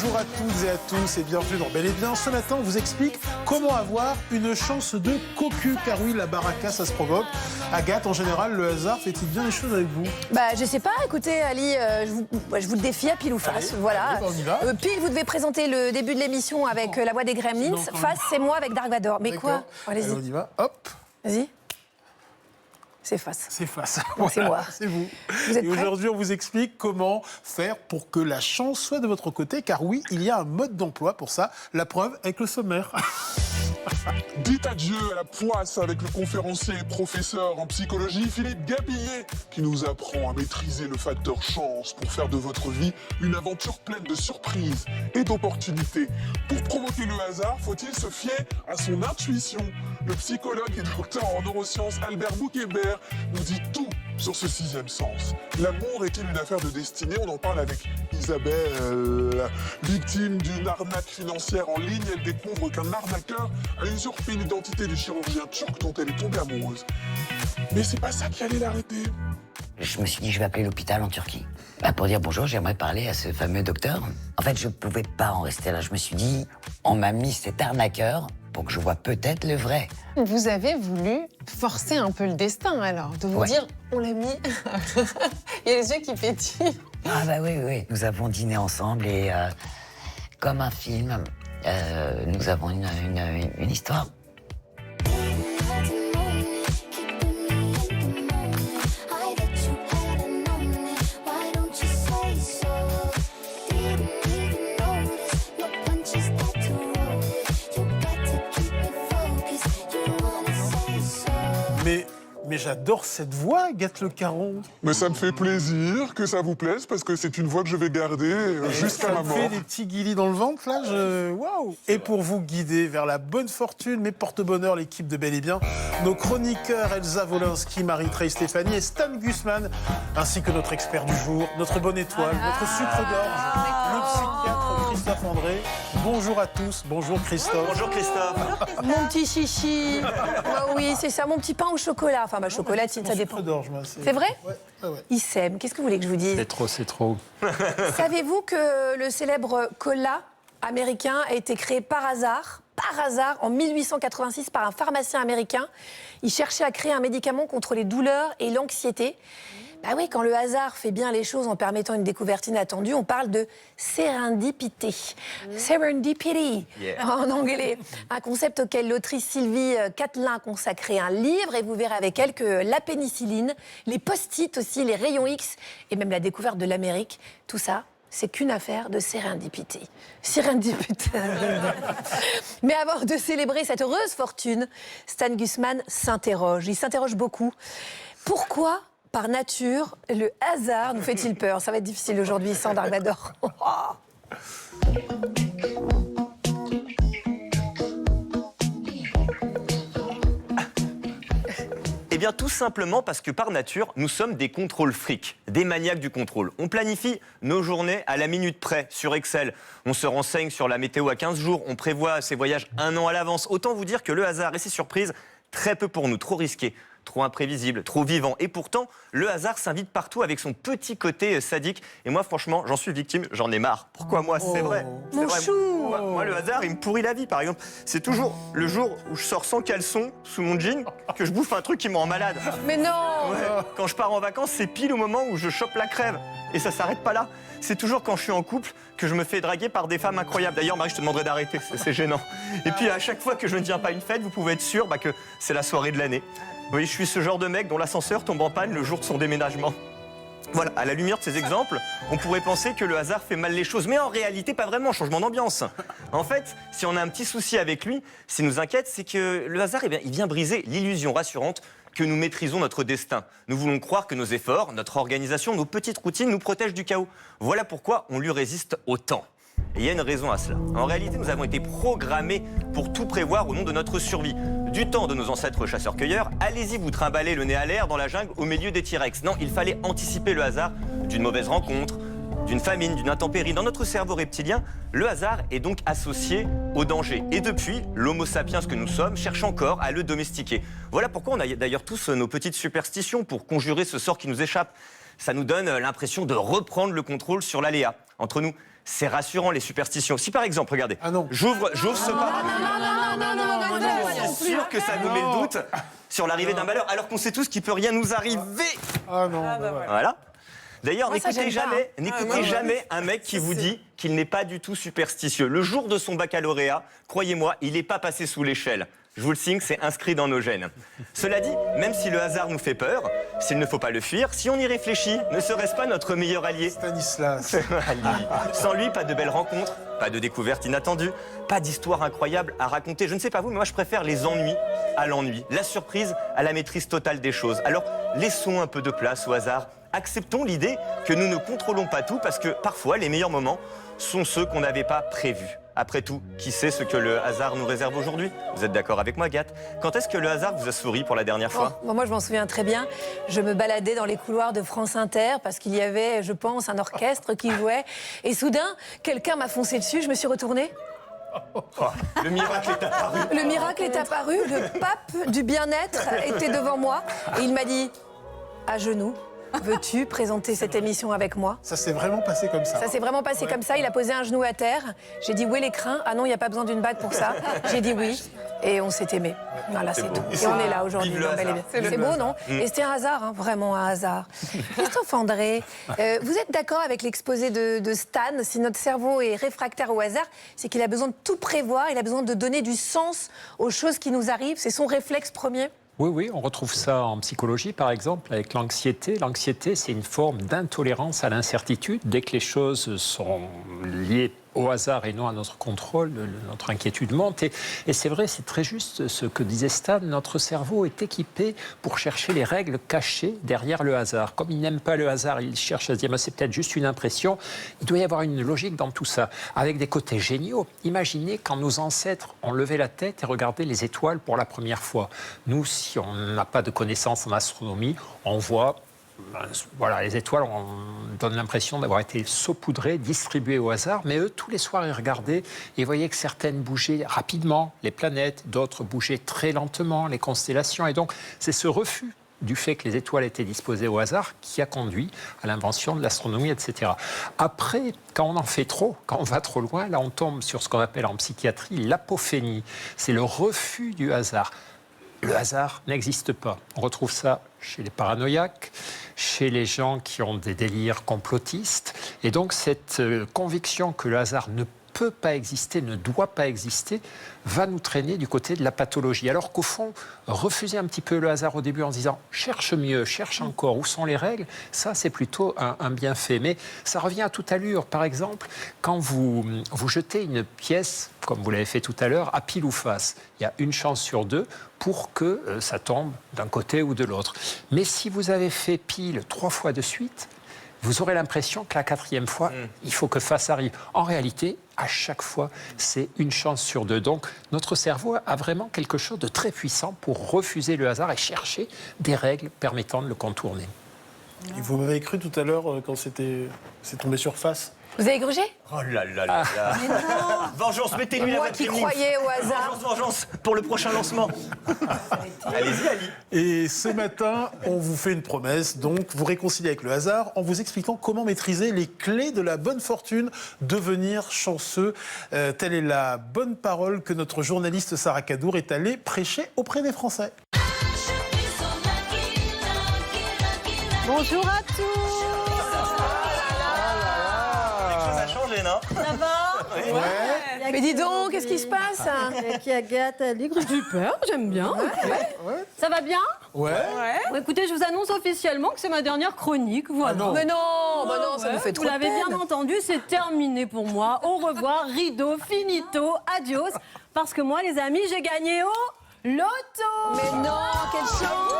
Bonjour à toutes et à tous et bienvenue dans Bel et Bien. Ce matin, on vous explique comment avoir une chance de cocu. Car oui, la baraka, ça se provoque. Agathe, en général, le hasard fait-il bien les choses avec vous? Je sais pas, écoutez Ali, je vous le défie à pile ou face. Allez, voilà. allez, on y va. Pile, vous devez présenter le début de l'émission avec la voix des Gremlins. Non, Face, c'est moi avec Dark Vador. Mais quoi? Allez, on y va. Hop. Vas-y. C'est face. C'est face. Donc, c'est moi. C'est vous. Vous êtes Et prêts? aujourd'hui, on vous explique comment faire pour que la chance soit de votre côté. Car oui, il y a un mode d'emploi pour ça. La preuve avec le sommaire. Dites adieu à la poisse avec le conférencier et professeur en psychologie Philippe Gabillet qui nous apprend à maîtriser le facteur chance pour faire de votre vie une aventure pleine de surprises et d'opportunités. Pour provoquer le hasard, faut-il se fier à son intuition? Le psychologue et docteur en neurosciences Albert Boukébert nous dit tout sur ce sixième sens. L'amour est-il une affaire de destinée? On en parle avec Isabelle. Victime d'une arnaque financière en ligne, elle découvre qu'un arnaqueur a usurpé l'identité du chirurgien turc dont elle est tombée amoureuse. Mais c'est pas ça qui allait l'arrêter. Je me suis dit, je vais appeler l'hôpital en Turquie. Pour dire bonjour, j'aimerais parler à ce fameux docteur. En fait, je pouvais pas en rester là. Je me suis dit, on m'a mis cet arnaqueur pour que je vois peut-être le vrai. Vous avez voulu forcer un peu le destin, alors, de vous dire, on l'a mis. Il y a les yeux qui pétillent. Ah bah oui. Nous avons dîné ensemble et comme un film, nous avons une histoire. Mais j'adore cette voix, Agathe Le Caron. Mais ça me fait plaisir que ça vous plaise parce que c'est une voix que je vais garder jusqu'à ma Ça me mort. fait des petits guilis dans le ventre, là. Waouh! Et pour vous guider vers la bonne fortune, mais porte-bonheur, l'équipe de Bel et Bien, nos chroniqueurs Elsa Wolinski, Marie-Trey Stéphanie et Stan Gusman, ainsi que notre expert du jour, notre bonne étoile, notre sucre d'orge, le psychiatre Christophe André. Bonjour à tous, bonjour Christophe. Bonjour Christophe. Mon petit chichi. Oui, c'est ça, mon petit pain au chocolat. Enfin, ma chocolatine, ça dépend. Sucre d'orge, moi, C'est vrai? Ouais. Il s'aime. Qu'est-ce que vous voulez que je vous dise? C'est trop. Savez-vous que le célèbre cola américain a été créé par hasard, en 1886 par un pharmacien américain? Il cherchait à créer un médicament contre les douleurs et l'anxiété. Bah oui, quand le hasard fait bien les choses en permettant une découverte inattendue, on parle de sérendipité. Serendipity, en anglais. Un concept auquel l'autrice Sylvie Catelin a consacré un livre, et vous verrez avec elle que la pénicilline, les post-it aussi, les rayons X, et même la découverte de l'Amérique, tout ça, c'est qu'une affaire de sérendipité. Sérendipité. Mais avant de célébrer cette heureuse fortune, Stan Gusman s'interroge. Il s'interroge beaucoup. Pourquoi, par nature, le hasard nous fait-il peur? Ça va être difficile aujourd'hui sans Dark Vador. Eh bien, tout simplement parce que par nature, nous sommes des contrôles frics, des maniaques du contrôle. On planifie nos journées à la minute près sur Excel. On se renseigne sur la météo à 15 jours. On prévoit ses voyages 1 an à l'avance. Autant vous dire que le hasard et ses surprises, très peu pour nous, trop risqués, trop imprévisible, trop vivant. Et pourtant, le hasard s'invite partout avec son petit côté sadique. Et moi, franchement, j'en suis victime, j'en ai marre. Pourquoi moi? C'est vrai. C'est Mon vrai. chou. Moi, le hasard, il me pourrit la vie, par exemple. C'est toujours le jour où je sors sans caleçon, sous mon jean, que je bouffe un truc qui me rend malade. Mais non. Ouais. Quand je pars en vacances, c'est pile au moment où je chope la crève. Et ça s'arrête pas là. C'est toujours quand je suis en couple que je me fais draguer par des femmes incroyables. D'ailleurs, Marie, je te demanderai d'arrêter, c'est gênant. Et puis, à chaque fois que je ne tiens pas une fête, vous pouvez être sûr que c'est la soirée de l'année. Oui, je suis ce genre de mec dont l'ascenseur tombe en panne le jour de son déménagement. Voilà, à la lumière de ces exemples, on pourrait penser que le hasard fait mal les choses. Mais en réalité, pas vraiment, changement d'ambiance. En fait, si on a un petit souci avec lui, ce qui nous inquiète, c'est que le hasard, il vient briser l'illusion rassurante que nous maîtrisons notre destin. Nous voulons croire que nos efforts, notre organisation, nos petites routines nous protègent du chaos. Voilà pourquoi on lui résiste autant. Et il y a une raison à cela. En réalité, nous avons été programmés pour tout prévoir au nom de notre survie. Du temps de nos ancêtres chasseurs-cueilleurs, allez-y vous trimballer le nez à l'air dans la jungle au milieu des T-Rex. Non, il fallait anticiper le hasard d'une mauvaise rencontre, d'une famine, d'une intempérie. Dans notre cerveau reptilien, le hasard est donc associé au danger. Et depuis, l'homo sapiens que nous sommes cherche encore à le domestiquer. Voilà pourquoi on a d'ailleurs tous nos petites superstitions pour conjurer ce sort qui nous échappe. Ça nous donne l'impression de reprendre le contrôle sur l'aléa. Entre nous, c'est rassurant les superstitions. Si par exemple, regardez, Ah non. j'ouvre ce parapluie. C'est sûr que ça nous met le doute sur l'arrivée d'un malheur, alors qu'on sait tous qu'il peut rien nous arriver. Ah non, bah ouais. Voilà. D'ailleurs, Moi, ça, n'écoutez j'aime jamais, jamais un mec qui vous dit qu'il n'est pas du tout superstitieux. Le jour de son baccalauréat, croyez-moi, il n'est pas passé sous l'échelle. Je vous le signe, c'est inscrit dans nos gènes. Cela dit, même si le hasard nous fait peur, s'il ne faut pas le fuir, si on y réfléchit, ne serait-ce pas notre meilleur allié? Stanislas. Sans lui, pas de belles rencontres, pas de découvertes inattendues, pas d'histoires incroyables à raconter. Je ne sais pas vous, mais moi je préfère les ennuis à l'ennui, la surprise à la maîtrise totale des choses. Alors, laissons un peu de place au hasard. Acceptons l'idée que nous ne contrôlons pas tout parce que parfois les meilleurs moments sont ceux qu'on n'avait pas prévus. Après tout, qui sait ce que le hasard nous réserve aujourd'hui? Vous êtes d'accord avec moi, Gat? Quand est-ce que le hasard vous a souri pour la dernière fois? Bon, moi, je m'en souviens très bien. Je me baladais dans les couloirs de France Inter parce qu'il y avait, je pense, un orchestre qui jouait. Et soudain, quelqu'un m'a foncé dessus. Je me suis retournée. Le miracle est apparu. Le miracle est apparu. Le pape du bien-être était devant moi. Et il m'a dit, à genoux, veux-tu présenter cette émission avec moi? Ça s'est vraiment passé comme ça. Ça s'est vraiment passé comme ça. Il a posé un genou à terre. J'ai dit, où est l'écrin? Ah non, il n'y a pas besoin d'une bague pour ça. J'ai dit oui. Et on s'est aimé. Voilà, c'est tout. Et on est là aujourd'hui. Vive le Non, bel et bien. hasard. C'est beau, non? Et c'était un hasard, hein, vraiment un hasard. Christophe André, vous êtes d'accord avec l'exposé de Stan? Si notre cerveau est réfractaire au hasard, c'est qu'il a besoin de tout prévoir, il a besoin de donner du sens aux choses qui nous arrivent. C'est son réflexe premier? Oui, on retrouve ça en psychologie, par exemple, avec l'anxiété. L'anxiété, c'est une forme d'intolérance à l'incertitude. Dès que les choses sont liées au hasard et non à notre contrôle, notre inquiétude monte. Et c'est vrai, c'est très juste ce que disait Stan, notre cerveau est équipé pour chercher les règles cachées derrière le hasard. Comme il n'aime pas le hasard, il cherche à se dire, c'est peut-être juste une impression. Il doit y avoir une logique dans tout ça, avec des côtés géniaux. Imaginez quand nos ancêtres ont levé la tête et regardé les étoiles pour la première fois. Nous, si on n'a pas de connaissances en astronomie, on voit... Voilà, les étoiles, on donne l'impression d'avoir été saupoudrées, distribuées au hasard, mais eux, tous les soirs, ils regardaient et voyaient que certaines bougeaient rapidement, les planètes, d'autres bougeaient très lentement, les constellations. Et donc, c'est ce refus du fait que les étoiles étaient disposées au hasard qui a conduit à l'invention de l'astronomie, etc. Après, quand on en fait trop, quand on va trop loin, là, on tombe sur ce qu'on appelle en psychiatrie l'apophénie. C'est le refus du hasard. Le hasard n'existe pas. On retrouve ça chez les paranoïaques, chez les gens qui ont des délires complotistes. Et donc cette conviction que le hasard ne peut pas exister, ne doit pas exister, va nous traîner du côté de la pathologie. Alors qu'au fond, refuser un petit peu le hasard au début en se disant « cherche mieux, cherche encore, où sont les règles ?» Ça, c'est plutôt un bienfait. Mais ça revient à toute allure. Par exemple, quand vous jetez une pièce, comme vous l'avez fait tout à l'heure, à pile ou face, il y a une chance sur deux pour que ça tombe d'un côté ou de l'autre. Mais si vous avez fait pile 3 fois de suite, vous aurez l'impression que la 4e fois, il faut que face arrive. En réalité, à chaque fois, c'est une chance sur 2. Donc, notre cerveau a vraiment quelque chose de très puissant pour refuser le hasard et chercher des règles permettant de le contourner. Et vous m'avez cru tout à l'heure quand c'est tombé sur face. Vous avez grugé? Oh là là là là. Vengeance, mettez-lui la Moi qui batterie. croyais au hasard. Vengeance pour le prochain lancement. Allez-y, Ali. Et ce matin, on vous fait une promesse, donc vous réconcilier avec le hasard en vous expliquant comment maîtriser les clés de la bonne fortune, devenir chanceux. Telle est la bonne parole que notre journaliste Sarah Kadour est allée prêcher auprès des Français. Bonjour à tous. Ça a changé, non? Ça va? Ouais. Mais dis donc, qu'est-ce qui se passe? Qui a gâté les groupes du peur, j'aime bien. Ça va bien? Ouais. Bon, écoutez, je vous annonce officiellement que c'est ma dernière chronique. Voilà. Ah non. Mais non, bah non, ça nous fait trop Vous de l'avez peine. bien entendu, c'est terminé pour moi. Au revoir, rideau, finito, adios. Parce que moi, les amis, j'ai gagné au loto. Mais non, quelle chance!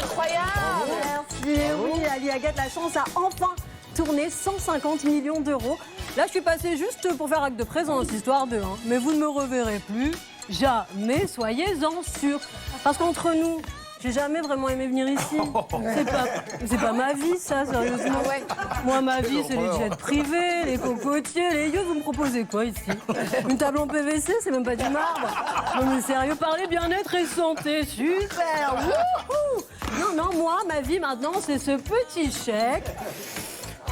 Incroyable! Merci. Oui, Ali Agathe, la chance a enfin tourné 150 millions d'euros. Là, je suis passée juste pour faire acte de présence, histoire de. Mais vous ne me reverrez plus jamais, soyez-en sûrs. Parce qu'entre nous, j'ai jamais vraiment aimé venir ici. C'est pas ma vie, ça, sérieusement. Ah ouais. Moi, ma vie, c'est les jets privés, les cocotiers, les yachts. Vous me proposez quoi ici? Une table en PVC, c'est même pas du marbre. Non, mais sérieux, parlez bien-être et santé. Super. Wouhou. Non, moi, ma vie maintenant, c'est ce petit chèque.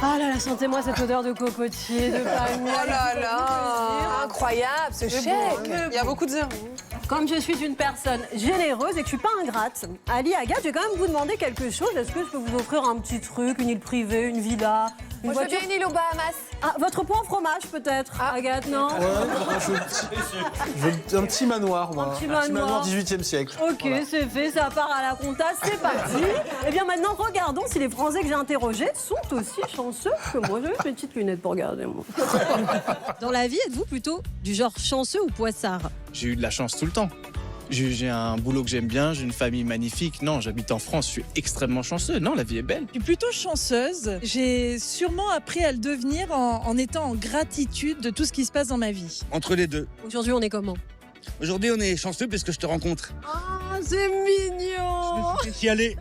Ah là là, sentez-moi cette odeur de cocotier, de palmier. Oh là là, incroyable ce chèque. Il y a beaucoup de zéros. Comme je suis une personne généreuse et que je suis pas ingrate, Ali, Agathe, je vais quand même vous demander quelque chose. Est-ce que je peux vous offrir un petit truc, une île privée, une villa, une Moi, je veux voiture? bien une île aux Bahamas. Ah, votre point fromage peut-être, Agathe, non? Ouais, je veux un petit manoir, moi. Un petit manoir. 18e siècle. Ok, Voilà. c'est fait, ça part à la compta, c'est parti. Et bien maintenant, regardons si les Français que j'ai interrogés sont aussi chanceux que moi. J'ai mes petites lunettes pour regarder, moi. Dans la vie, êtes-vous plutôt du genre chanceux ou poissard? J'ai eu de la chance tout le temps. J'ai un boulot que j'aime bien, j'ai une famille magnifique. Non, j'habite en France, je suis extrêmement chanceux. Non, la vie est belle. Je suis plutôt chanceuse. J'ai sûrement appris à le devenir en étant en gratitude de tout ce qui se passe dans ma vie. Entre les deux. Aujourd'hui, on est comment? Aujourd'hui, on est chanceux parce que je te rencontre. Ah, c'est mignon! Je suis allé.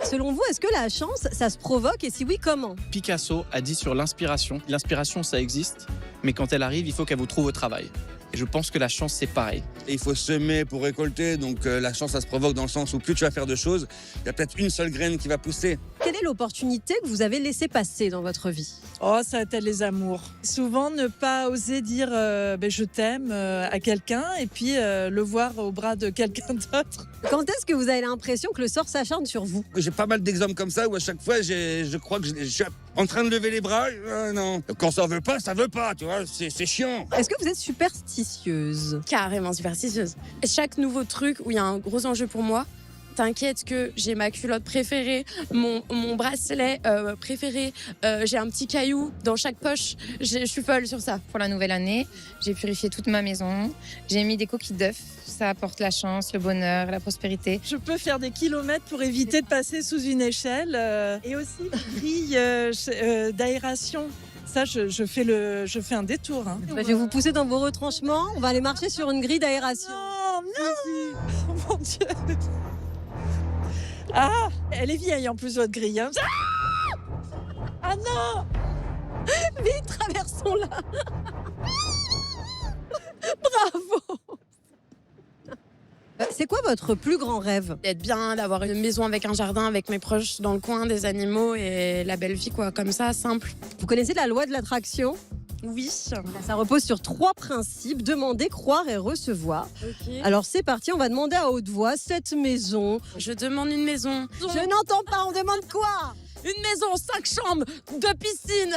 Selon vous, est-ce que la chance, ça se provoque et si oui, comment? Picasso a dit sur l'inspiration. L'inspiration, ça existe, mais quand elle arrive, il faut qu'elle vous trouve au travail. Et je pense que la chance, c'est pareil. Et il faut semer pour récolter, donc la chance, ça se provoque dans le sens où plus tu vas faire de choses, il y a peut-être une seule graine qui va pousser. Quelle est l'opportunité que vous avez laissé passer dans votre vie? Oh, ça va être les amours. Souvent, ne pas oser dire je t'aime à quelqu'un et puis le voir au bras de quelqu'un d'autre. Quand est-ce que vous avez l'impression que le sort s'acharne sur vous? J'ai pas mal d'exemples comme ça où à chaque fois, je crois que je suis en train de lever les bras. Non. Quand ça veut pas, tu vois, c'est chiant. Est-ce que vous êtes superstitieuse? Carrément superstitieuse. Chaque nouveau truc où il y a un gros enjeu pour moi, t'inquiète que j'ai ma culotte préférée, mon bracelet préféré, j'ai un petit caillou dans chaque poche. Je suis folle sur ça. Pour la nouvelle année, j'ai purifié toute ma maison. J'ai mis des coquilles d'œufs. Ça apporte la chance, le bonheur, la prospérité. Je peux faire des kilomètres pour éviter de passer sous une échelle. Et aussi, grille d'aération. Ça, je fais un détour. Hein. Je vais vous pousser dans vos retranchements. On va aller marcher sur une grille d'aération. Non. Oh mon Dieu. Ah, elle est vieille en plus, votre grille. Hein. Ah non. Vite, traversons-la. Bravo. C'est quoi votre plus grand rêve? D'être bien, d'avoir une maison avec un jardin, avec mes proches dans le coin, des animaux et la belle vie, quoi, comme ça, simple. Vous connaissez la loi de l'attraction? Oui. Ça repose sur 3 principes, demander, croire et recevoir. Okay. Alors c'est parti, on va demander à haute voix cette maison. Je demande une maison. Je n'entends pas, on demande quoi? Une maison, 5 chambres, 2 piscines.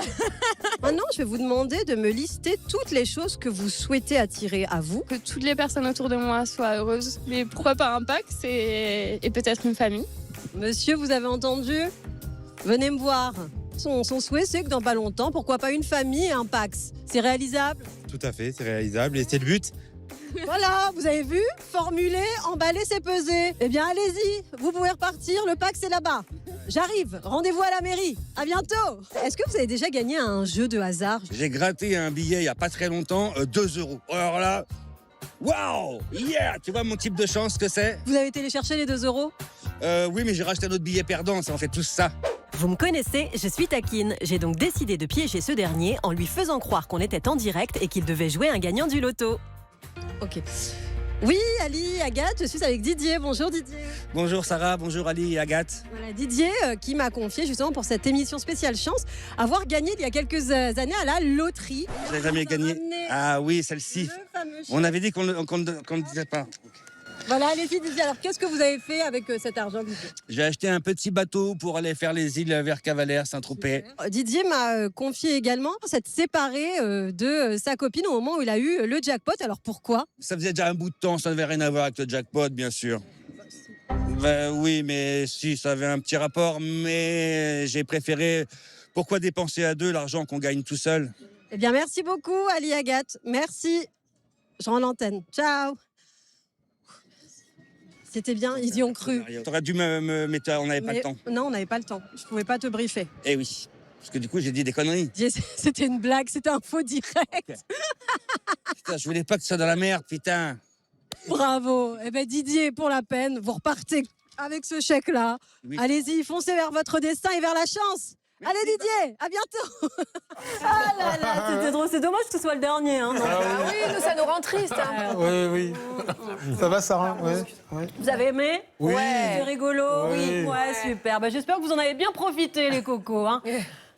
Maintenant, je vais vous demander de me lister toutes les choses que vous souhaitez attirer à vous. Que toutes les personnes autour de moi soient heureuses. Mais pourquoi pas un Pax et peut-être une famille. Monsieur, vous avez entendu? Venez me voir. Son souhait, c'est que dans pas longtemps, pourquoi pas une famille et un Pax? C'est réalisable? Tout à fait, c'est réalisable et c'est le but. Voilà, vous avez vu? Formuler, emballer, c'est peser. Eh bien, allez-y, vous pouvez repartir, le Pax est là-bas. J'arrive, rendez-vous à la mairie. À bientôt. Est-ce que vous avez déjà gagné un jeu de hasard? J'ai gratté un billet il y a pas très longtemps, 2 €. Alors là, waouh, yeah, tu vois mon type de chance que c'est? Vous avez été les chercher les 2 €? Oui, mais j'ai racheté un autre billet perdant, ça en fait tous ça. Vous me connaissez, je suis taquine. J'ai donc décidé de piéger ce dernier en lui faisant croire qu'on était en direct et qu'il devait jouer un gagnant du loto. Ok. Oui, Ali, Agathe, je suis avec Didier. Bonjour Didier. Bonjour Sarah, bonjour Ali et Agathe. Voilà, Didier qui m'a confié justement pour cette émission spéciale chance avoir gagné il y a quelques années à la loterie. Vous n'avez jamais gagné? Ah oui, celle-ci. On avait dit qu'on ne disait pas. Voilà, allez-y Didier. Alors qu'est-ce que vous avez fait avec cet argent? J'ai acheté un petit bateau pour aller faire les îles vers Cavalère, Saint-Tropez. Didier m'a confié également s'être séparé de sa copine au moment où il a eu le jackpot. Alors pourquoi? Ça faisait déjà un bout de temps, ça n'avait rien à voir avec le jackpot, bien sûr. Ben, oui, mais si, ça avait un petit rapport, mais j'ai préféré... Pourquoi dépenser à 2 l'argent qu'on gagne tout seul? Eh bien, merci beaucoup, Ali Agathe. Merci. Je rends l'antenne. Ciao. C'était bien, ils y ont cru. T'aurais dû me mettre, on n'avait pas le temps. Non, on n'avait pas le temps. Je pouvais pas te briefer. Eh oui, parce que du coup, j'ai dit des conneries. C'était une blague, c'était un faux direct. Putain, je voulais pas que ce soit dans la merde, putain. Bravo. Eh ben Didier, pour la peine, vous repartez avec ce chèque-là. Oui. Allez-y, foncez vers votre destin et vers la chance. Merci. Allez Didier, à bientôt. Ah là là, c'était drôle. C'est dommage que ce soit le dernier. Hein, oui, nous, ça nous rend triste. Hein. Oui. Ça va, Sarah? Oui. Vous avez aimé? Oui. C'était rigolo? Oui. Ouais, super. Bah, j'espère que vous en avez bien profité, les cocos. Hein.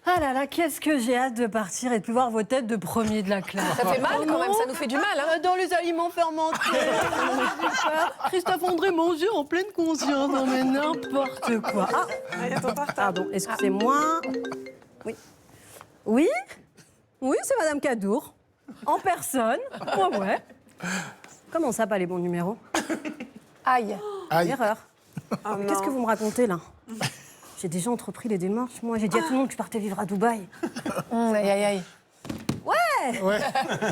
Ah là là, qu'est-ce que j'ai hâte de partir et de plus voir vos têtes de premiers de la classe. Ça fait mal quand même, ça nous fait du mal. Hein. Dans les aliments fermentés. Christophe André mangeait en pleine conscience. Non mais n'importe quoi. Ah, pardon, excusez-moi. Oui. Oui. Oui, c'est Madame Cadour. En personne. Ouais. Comment ça, pas les bons numéros? Aïe. Erreur. Qu'est-ce que vous me racontez là? J'ai déjà entrepris les démarches. Moi, j'ai dit à tout le monde que je partais vivre à Dubaï. Aïe, aïe, aïe. Ouais.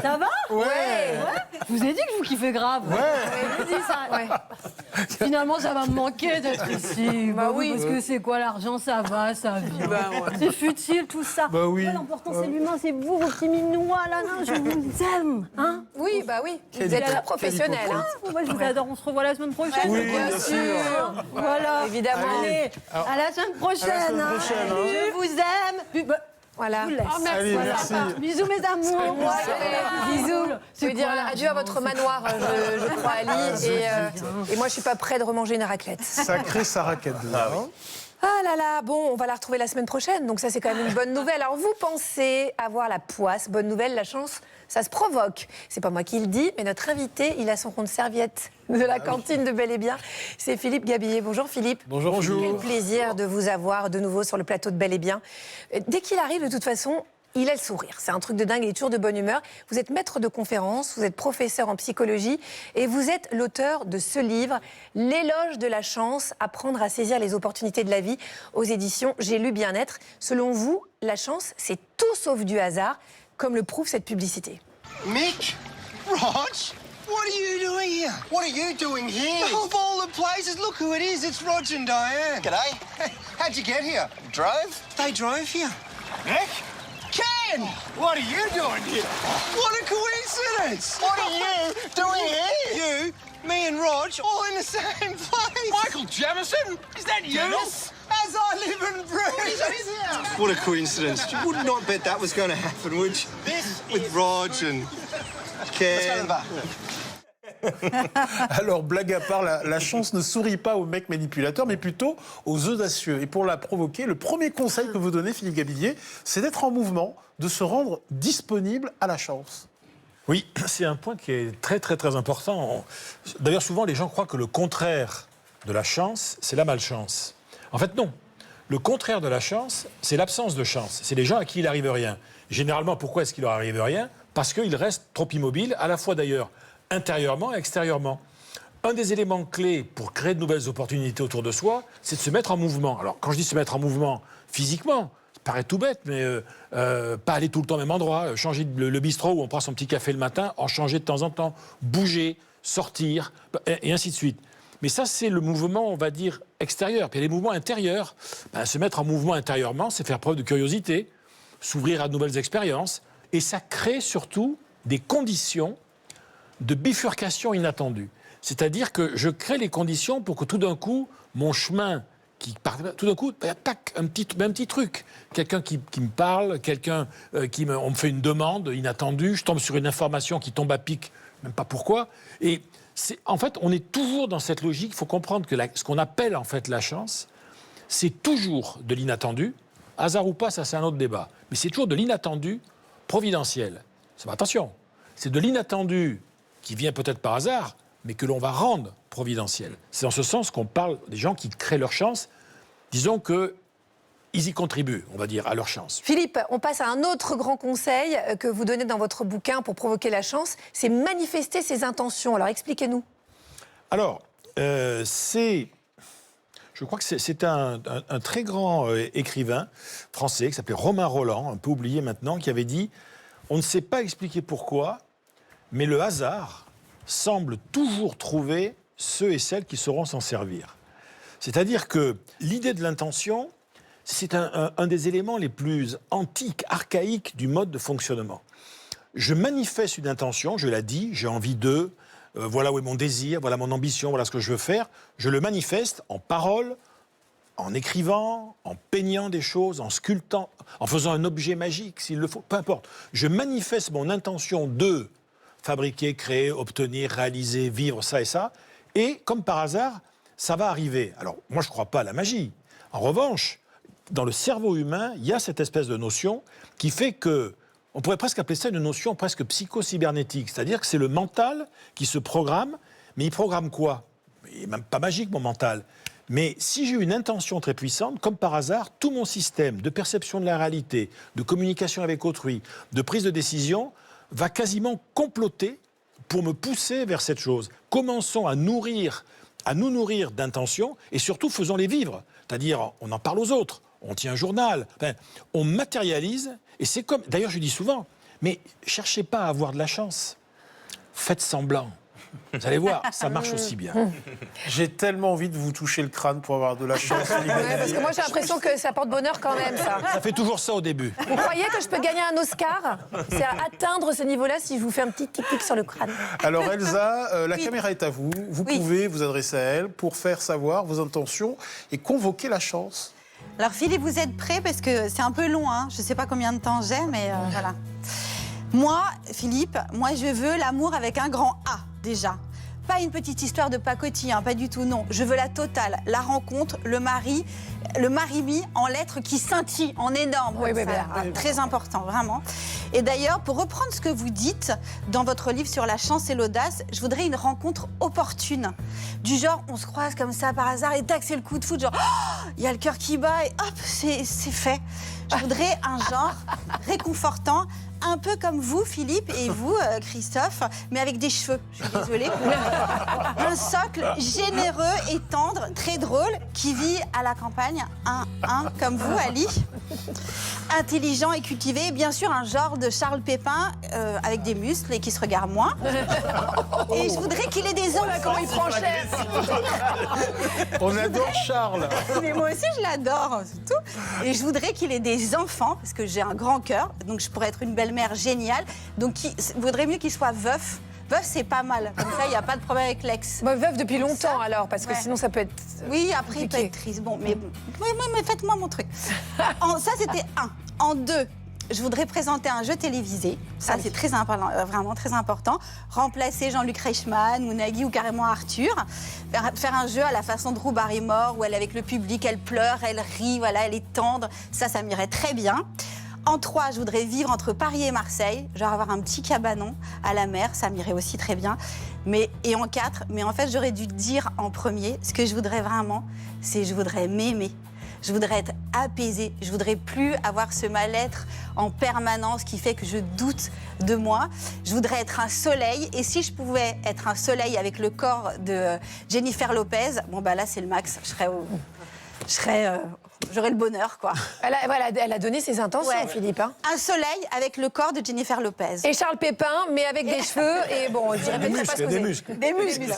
Ça va? Ouais. Je vous ai dit que je vous kiffais grave. Ouais. Je vous ai dit ça. Ouais. Finalement, ça va me manquer d'être ici. Bah oui. Parce que c'est quoi l'argent? Ça va, ça vient. C'est futile tout ça. Bah oui. L'important, c'est l'humain, c'est vous, vos petits minois là. Non, je vous aime. Hein? Oui, bah oui. Vous êtes très professionnel. Hein. Moi, je vous adore. On se revoit la semaine prochaine. Oui, bien sûr. Voilà. Évidemment. Allez, à la semaine prochaine. À la semaine prochaine, hein. Je vous aime. Puis, bah, Voilà. je vous laisse. Allez, merci. Bisous, mes amours. Bisous. Je veux dire adieu à votre manoir, je crois, Ali. Et moi, je suis pas près de remanger une raclette. Sacrée sa raquette. Ah là là, bon, on va la retrouver la semaine prochaine, donc ça c'est quand même une bonne nouvelle. Alors vous pensez avoir la poisse, bonne nouvelle, la chance, ça se provoque. C'est pas moi qui le dis, mais notre invité, il a son compte serviette de la cantine de Bel et Bien. C'est Philippe Gabillet. Bonjour Philippe. Bonjour. Quel plaisir de vous avoir de nouveau sur le plateau de Bel et Bien. Dès qu'il arrive, de toute façon, il a le sourire. C'est un truc de dingue, il est toujours de bonne humeur. Vous êtes maître de conférence, vous êtes professeur en psychologie et vous êtes l'auteur de ce livre, L'éloge de la chance, apprendre à saisir les opportunités de la vie, aux éditions J'ai lu Bien-être. Selon vous, la chance, c'est tout sauf du hasard, comme le prouve cette publicité. Mick? Rog? What are you doing here? What are you doing here? Of all the places, look who it is. It's Rog and Diane. G'day. Hey, how'd you get here? Drove? They drove here. Mick? Ken! What are you doing here? What a coincidence! What are you doing here? You, me and Rog, all in the same place. Michael Jamison? Is that you? Dennis? As I live and breathe. What a coincidence. You would not bet that was going to happen, would you? With Rog and Ken. Alors, blague à part, la chance ne sourit pas aux mecs manipulateurs, mais plutôt aux audacieux. Et pour la provoquer, le premier conseil que vous donnez, Philippe Gabillet, c'est d'être en mouvement, de se rendre disponible à la chance. Oui, c'est un point qui est très, très, très important. D'ailleurs, souvent, les gens croient que le contraire de la chance, c'est la malchance. En fait, non. Le contraire de la chance, c'est l'absence de chance. C'est les gens à qui il n'arrive rien. Généralement, pourquoi est-ce qu'il leur arrive rien? Parce qu'ils restent trop immobiles, à la fois d'ailleurs intérieurement et extérieurement. Un des éléments clés pour créer de nouvelles opportunités autour de soi, c'est de se mettre en mouvement. Alors, quand je dis se mettre en mouvement physiquement, ça paraît tout bête, mais pas aller tout le temps au même endroit, changer le bistrot où on prend son petit café le matin, en changer de temps en temps, bouger, sortir, et ainsi de suite. Mais ça, c'est le mouvement, on va dire, extérieur. Puis les mouvements intérieurs, se mettre en mouvement intérieurement, c'est faire preuve de curiosité, s'ouvrir à de nouvelles expériences, et ça crée surtout des conditions de bifurcation inattendue. C'est-à-dire que je crée les conditions pour que tout d'un coup, mon chemin, tout d'un coup, tac, un petit truc. Quelqu'un qui me parle, on me fait une demande inattendue, je tombe sur une information qui tombe à pic, même pas pourquoi. Et en fait, on est toujours dans cette logique. Il faut comprendre que ce qu'on appelle en fait la chance, c'est toujours de l'inattendu. Hasard ou pas, ça c'est un autre débat. Mais c'est toujours de l'inattendu providentiel. Attention, c'est de l'inattendu qui vient peut-être par hasard, mais que l'on va rendre providentiel. C'est en ce sens qu'on parle des gens qui créent leur chance. Disons qu'ils y contribuent, on va dire, à leur chance. Philippe, on passe à un autre grand conseil que vous donnez dans votre bouquin pour provoquer la chance, c'est manifester ses intentions. Alors expliquez-nous. Alors, je crois que c'est un très grand écrivain français qui s'appelait Romain Rolland, un peu oublié maintenant, qui avait dit « On ne sait pas expliquer pourquoi, mais le hasard semble toujours trouver ceux et celles qui sauront s'en servir. » C'est-à-dire que l'idée de l'intention, c'est un des éléments les plus antiques, archaïques du mode de fonctionnement. Je manifeste une intention, je la dis, j'ai envie de, voilà où est mon désir, voilà mon ambition, voilà ce que je veux faire. Je le manifeste en parole, en écrivant, en peignant des choses, en sculptant, en faisant un objet magique, s'il le faut, peu importe. Je manifeste mon intention de fabriquer, créer, obtenir, réaliser, vivre ça et ça. Et comme par hasard, ça va arriver. Alors, moi, je ne crois pas à la magie. En revanche, dans le cerveau humain, il y a cette espèce de notion qui fait que, on pourrait presque appeler ça une notion presque psycho-cybernétique. C'est-à-dire que c'est le mental qui se programme, mais il programme quoi? Il n'est même pas magique, mon mental. Mais si j'ai une intention très puissante, comme par hasard, tout mon système de perception de la réalité, de communication avec autrui, de prise de décision, va quasiment comploter pour me pousser vers cette chose. Commençons à nous nourrir d'intentions et surtout faisons-les vivre. C'est-à-dire, on en parle aux autres, on tient un journal, enfin, on matérialise. Et c'est comme, d'ailleurs je dis souvent, mais cherchez pas à avoir de la chance, faites semblant. Vous allez voir, ça marche aussi bien. J'ai tellement envie de vous toucher le crâne pour avoir de la chance. Parce que moi j'ai l'impression que ça porte bonheur quand même, ça. Ça fait toujours ça au début. Vous croyez que je peux gagner un Oscar? C'est à atteindre ce niveau-là si je vous fais un petit tic-tic sur le crâne. Alors Elsa, la caméra est à vous. Vous pouvez vous adresser à elle pour faire savoir vos intentions et convoquer la chance. Alors Philippe, vous êtes prêt? Parce que c'est un peu long, hein. Je ne sais pas combien de temps j'ai, mais voilà. Moi, Philippe, je veux l'amour avec un grand A, déjà. Pas une petite histoire de pacotille, hein, pas du tout, non. Je veux la totale, la rencontre, le mari mis en lettres qui scintillent en énorme. Oui, très important, vraiment. Et d'ailleurs, pour reprendre ce que vous dites dans votre livre sur la chance et l'audace, je voudrais une rencontre opportune. Du genre, on se croise comme ça par hasard et tac, c'est le coup de foot, genre, il y a le cœur qui bat et hop, c'est fait. Je voudrais un genre réconfortant, un peu comme vous, Philippe, et vous, Christophe, mais avec des cheveux. Je suis désolée. Un socle généreux et tendre, très drôle, qui vit à la campagne, comme vous, Ali. Intelligent et cultivé, et bien sûr un genre de Charles Pépin avec des muscles et qui se regarde moins. Et je voudrais qu'il ait des enfants. Comment il prend cher. On adore Charles. Mais moi aussi je l'adore, c'est tout. Et je voudrais qu'il ait des enfants parce que j'ai un grand cœur, donc je pourrais être une belle-mère géniale. Donc il vaudrait mieux qu'il soit veuf. Veuf, c'est pas mal. Comme ça, il n'y a pas de problème avec l'ex. Veuf depuis longtemps, alors, parce que sinon, ça peut être. Oui, après, il peut être triste. Bon, mais faites-moi mon truc. Ça, c'était un. En deux, je voudrais présenter un jeu télévisé. Ça, c'est très important, vraiment très important. Remplacer Jean-Luc Reichmann ou Nagui ou carrément Arthur. Faire un jeu à la façon de Drew Barrymore où elle est avec le public, elle pleure, elle rit, voilà, elle est tendre. Ça m'irait très bien. En 3, je voudrais vivre entre Paris et Marseille, genre avoir un petit cabanon à la mer, ça m'irait aussi très bien. Et en 4, mais en fait, j'aurais dû dire en premier, ce que je voudrais vraiment, c'est je voudrais m'aimer. Je voudrais être apaisée. Je voudrais plus avoir ce mal-être en permanence qui fait que je doute de moi. Je voudrais être un soleil. Et si je pouvais être un soleil avec le corps de Jennifer Lopez, bon bah là c'est le max. J'aurais le bonheur, quoi. Elle a donné ses intentions, Philippe. Hein. Un soleil avec le corps de Jennifer Lopez. Et Charles Pépin, mais avec des cheveux. Et bon, je dirais peut-être pas ce que des muscles. Des muscles.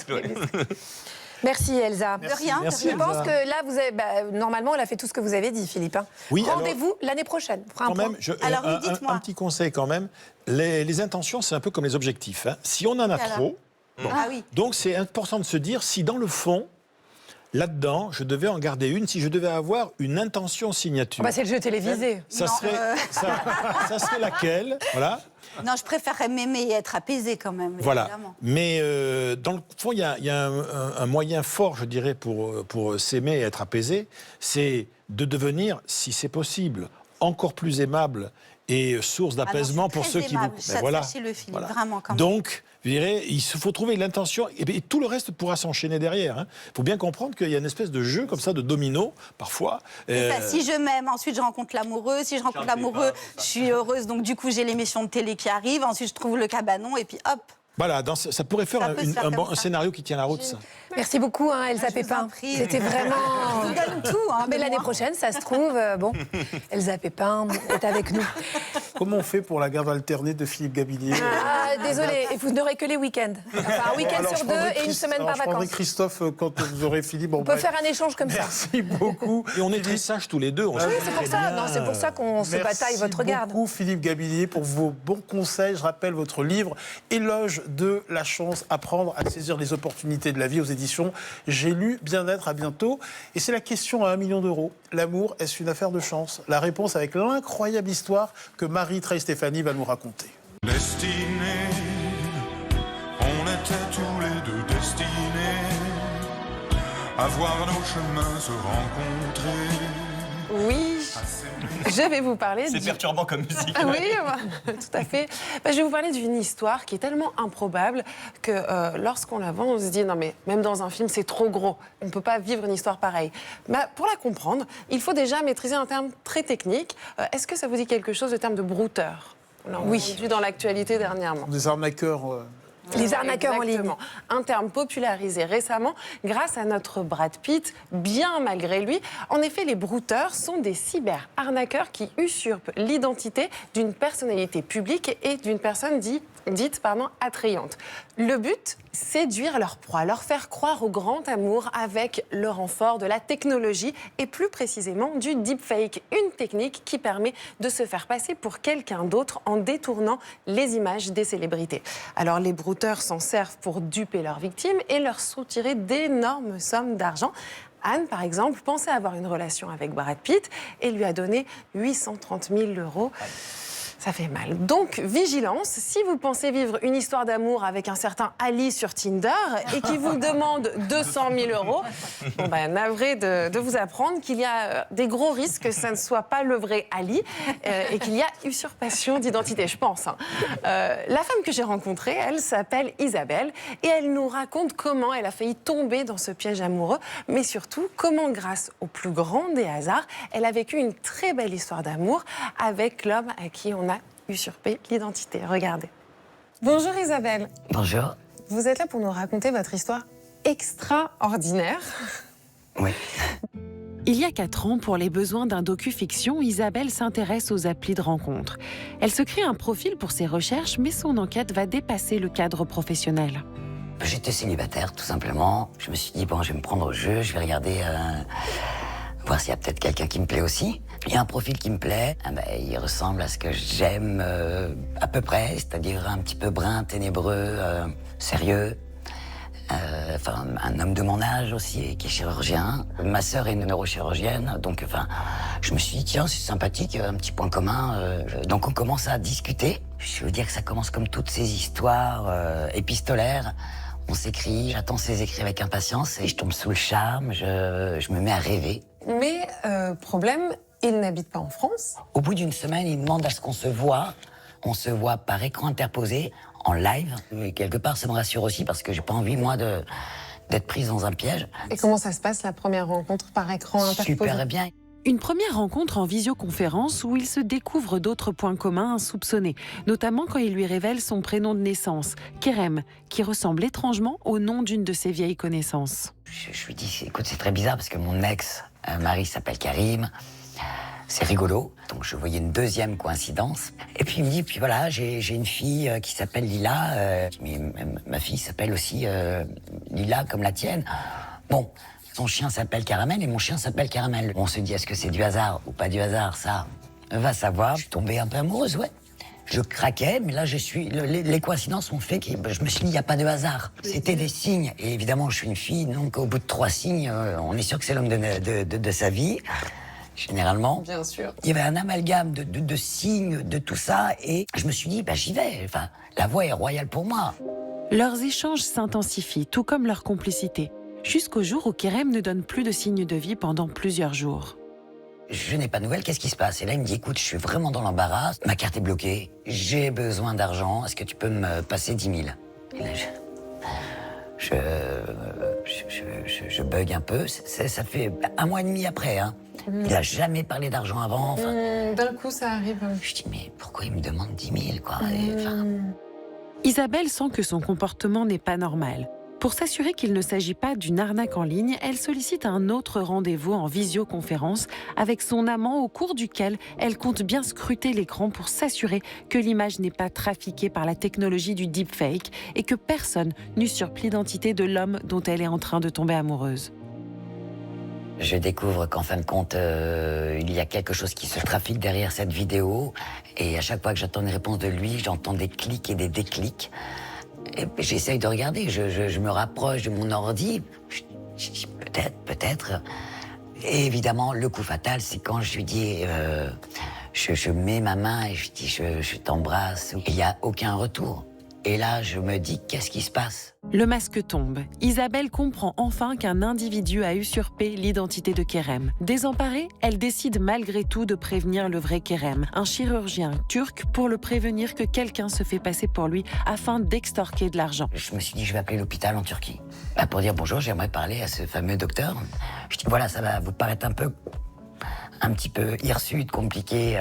Merci Elsa. De rien. Je pense que là, vous avez, normalement, elle a fait tout ce que vous avez dit, Philippe. Hein. Oui, rendez-vous l'année prochaine. On fera un point. Alors, dites-moi. Un petit conseil quand même. Les intentions, c'est un peu comme les objectifs. Hein. Si on en a trop, donc c'est important de se dire si dans le fond, là-dedans, je devais en garder une, si je devais avoir une intention signature. C'est le jeu télévisé. Ça serait laquelle? Voilà. Non, je préférerais m'aimer et être apaisée quand même. Voilà. Évidemment. Mais dans le fond, il y a un moyen fort, je dirais, pour s'aimer et être apaisé, c'est de devenir, si c'est possible, encore plus aimable et source d'apaisement pour ceux qui vous... Sachez-le, Philippe, vraiment. Quand même. Donc, je dirais, il faut trouver l'intention et tout le reste pourra s'enchaîner derrière. Il faut bien comprendre qu'il y a une espèce de jeu comme ça, de domino, parfois. Si je m'aime, ensuite je rencontre l'amoureux. Si je rencontre l'amoureux, je suis heureuse. Donc du coup, j'ai l'émission de télé qui arrive. Ensuite, je trouve le cabanon et puis hop. Voilà, ça pourrait faire un scénario qui tient la route, ça. Merci beaucoup, Elsa Pépin. C'était vraiment... Je vous donne tout. Mais l'année prochaine, ça se trouve, Elsa Pépin est avec nous. Comment on fait pour la garde alternée de Philippe Gabillier? Désolé, et vous n'aurez que les week-ends. Enfin, un week-end sur 2 et une semaine par vacances. Je prendrai Christophe quand vous aurez Philippe. On peut faire un échange comme ça. Merci beaucoup. Et on est très sages tous les deux. Oui, c'est pour ça. Non, c'est pour ça qu'on se bataille votre garde. Merci beaucoup, Philippe Gabillier, pour vos bons conseils. Je rappelle votre livre Éloge de la chance, apprendre à saisir les opportunités de la vie aux éditions J'ai lu Bien-être. À bientôt. Et c'est la question à 1 million d'euros. L'amour, est-ce une affaire de chance? La réponse avec l'incroyable histoire que Marie-Trey Stéphanie va nous raconter. Destinés, on était tous les deux destinés à voir nos chemins se rencontrer. Oui, je vais vous parler C'est perturbant comme musique. Ah oui, tout à fait. Je vais vous parler d'une histoire qui est tellement improbable que lorsqu'on la vend, on se dit non mais même dans un film c'est trop gros, on ne peut pas vivre une histoire pareille. Pour la comprendre, il faut déjà maîtriser un terme très technique. Est-ce que ça vous dit quelque chose, le terme de brouteur? Oui. Vu dans l'actualité dernièrement. Des arnaqueurs. Les arnaqueurs en ligne. Exactement. Un terme popularisé récemment grâce à notre Brad Pitt, bien malgré lui. En effet, les brouteurs sont des cyber-arnaqueurs qui usurpent l'identité d'une personnalité publique et d'une personne dite attrayante. Le but, séduire leur proie, leur faire croire au grand amour avec le renfort de la technologie et plus précisément du deepfake, une technique qui permet de se faire passer pour quelqu'un d'autre en détournant les images des célébrités. Alors les brouteurs s'en servent pour duper leurs victimes et leur soutirer d'énormes sommes d'argent. Anne, par exemple, pensait avoir une relation avec Brad Pitt et lui a donné 830 000 €. Ça fait mal. Donc, vigilance, si vous pensez vivre une histoire d'amour avec un certain Ali sur Tinder et qui vous demande 200 000 €, navré de vous apprendre qu'il y a des gros risques que ça ne soit pas le vrai Ali et qu'il y a usurpation d'identité, je pense. La femme que j'ai rencontrée, elle s'appelle Isabelle et elle nous raconte comment elle a failli tomber dans ce piège amoureux, mais surtout comment, grâce au plus grand des hasards, elle a vécu une très belle histoire d'amour avec l'homme à qui on a usurpé l'identité. Regardez. Bonjour Isabelle. Bonjour. Vous êtes là pour nous raconter votre histoire extraordinaire. Oui. Il y a 4 ans, pour les besoins d'un docu-fiction, Isabelle s'intéresse aux applis de rencontres. Elle se crée un profil pour ses recherches, mais son enquête va dépasser le cadre professionnel. J'étais célibataire, tout simplement. Je me suis dit, bon, je vais me prendre au jeu, je vais regarder, voir s'il y a peut-être quelqu'un qui me plaît aussi. Il y a un profil qui me plaît, il ressemble à ce que j'aime à peu près, c'est-à-dire un petit peu brun, ténébreux, sérieux. Un homme de mon âge aussi, qui est chirurgien. Ma sœur est neurochirurgienne, donc je me suis dit, tiens, c'est sympathique, un petit point commun. Donc on commence à discuter. Je veux dire que ça commence comme toutes ces histoires épistolaires. On s'écrit, j'attends ses écrits avec impatience et je tombe sous le charme, je me mets à rêver. Mais problème, il n'habite pas en France. Au bout d'une semaine, il demande à ce qu'on se voit. On se voit par écran interposé, en live. Et quelque part, ça me rassure aussi parce que j'ai pas envie, moi, d'être prise dans un piège. Et comment ça se passe, la première rencontre par écran interposé? Super bien. Une première rencontre en visioconférence où il se découvre d'autres points communs insoupçonnés, notamment quand il lui révèle son prénom de naissance, Kerem, qui ressemble étrangement au nom d'une de ses vieilles connaissances. Je lui dis, écoute, c'est très bizarre parce que mon ex-mari s'appelle Karim. C'est rigolo. Donc je voyais une deuxième coïncidence. Et puis il me dit, puis voilà, j'ai une fille qui s'appelle Lila. Mais ma fille s'appelle aussi Lila comme la tienne. Bon, son chien s'appelle Caramel et mon chien s'appelle Caramel. On se dit, est-ce que c'est du hasard ou pas du hasard? Ça, va savoir. Je suis tombée un peu amoureuse, ouais. Je craquais, mais là, les coïncidences ont fait que je me suis dit, il n'y a pas de hasard. C'était des signes. Et évidemment, je suis une fille, donc au bout de 3 signes, on est sûr que c'est l'homme de sa vie. Généralement. Bien sûr. Il y avait un amalgame de signes, de tout ça, et je me suis dit, j'y vais. La voie est royale pour moi. Leurs échanges s'intensifient, tout comme leur complicité, jusqu'au jour où Kerem ne donne plus de signes de vie pendant plusieurs jours. Je n'ai pas de nouvelles, qu'est-ce qui se passe? Et là, il me dit, écoute, je suis vraiment dans l'embarras, ma carte est bloquée, j'ai besoin d'argent, est-ce que tu peux me passer 10 000? Et là, je bug un peu, ça fait 1 mois et demi après, hein. Il n'a jamais parlé d'argent avant. D'un coup, ça arrive. Je dis, mais pourquoi il me demande 10 000, quoi? Isabelle sent que son comportement n'est pas normal. Pour s'assurer qu'il ne s'agit pas d'une arnaque en ligne, elle sollicite un autre rendez-vous en visioconférence avec son amant au cours duquel elle compte bien scruter l'écran pour s'assurer que l'image n'est pas trafiquée par la technologie du deepfake et que personne n'usurpe l'identité de l'homme dont elle est en train de tomber amoureuse. Je découvre qu'en fin de compte, il y a quelque chose qui se trafique derrière cette vidéo. Et à chaque fois que j'attends une réponse de lui, j'entends des clics et des déclics. Et j'essaye de regarder, je me rapproche de mon ordi. Je dis peut-être. Et évidemment, le coup fatal, c'est quand je lui dis, je mets ma main et je dis, je t'embrasse. Il n'y a aucun retour. Et là, je me dis, qu'est-ce qui se passe? Le masque tombe. Isabelle comprend enfin qu'un individu a usurpé l'identité de Kerem. Désemparée, elle décide malgré tout de prévenir le vrai Kerem, un chirurgien turc, pour le prévenir que quelqu'un se fait passer pour lui afin d'extorquer de l'argent. Je me suis dit, je vais appeler l'hôpital en Turquie. Pour dire bonjour, j'aimerais parler à ce fameux docteur. Je dis, voilà, ça va vous paraître un petit peu hirsute, compliqué,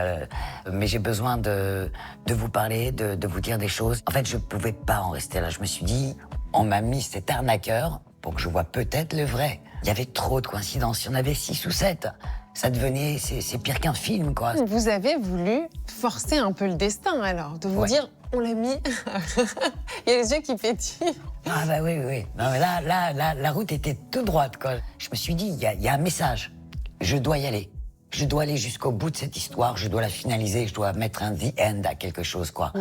mais j'ai besoin de vous parler, de vous dire des choses. En fait, je pouvais pas en rester là. Je me suis dit, on m'a mis cet arnaqueur pour que je vois peut-être le vrai. Il y avait trop de coïncidences. Il y en avait 6 ou 7. Ça devenait, c'est pire qu'un film, quoi. Vous avez voulu forcer un peu le destin, alors, de vous dire, on l'a mis. Il y a les yeux qui pétillent. Ah bah oui. Non, mais là, la route était toute droite, quoi. Je me suis dit, il y a un message. Je dois y aller. Je dois aller jusqu'au bout de cette histoire, je dois la finaliser, je dois mettre un the end à quelque chose, quoi.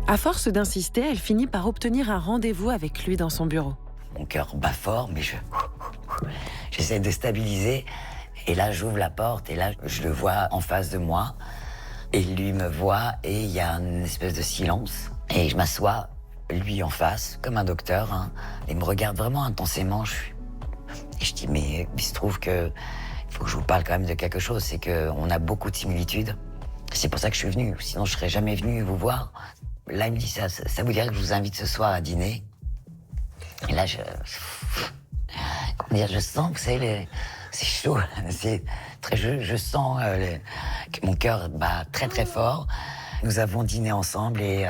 À force d'insister, elle finit par obtenir un rendez-vous avec lui dans son bureau. Mon cœur bat fort, mais j'essaie de stabiliser. Et là, j'ouvre la porte et là, je le vois en face de moi. Et lui me voit et il y a une espèce de silence. Et je m'assois, lui en face, comme un docteur, hein, et il me regarde vraiment intensément. Et je dis, mais il se trouve que il faut que je vous parle quand même de quelque chose, c'est qu'on a beaucoup de similitudes. C'est pour ça que je suis venu, sinon je serais jamais venu vous voir. Là, il me dit, ça vous dirait que je vous invite ce soir à dîner? Et là, comment dire, je sens que c'est chaud, c'est très je sens que mon cœur bat très très fort. Nous avons dîné ensemble et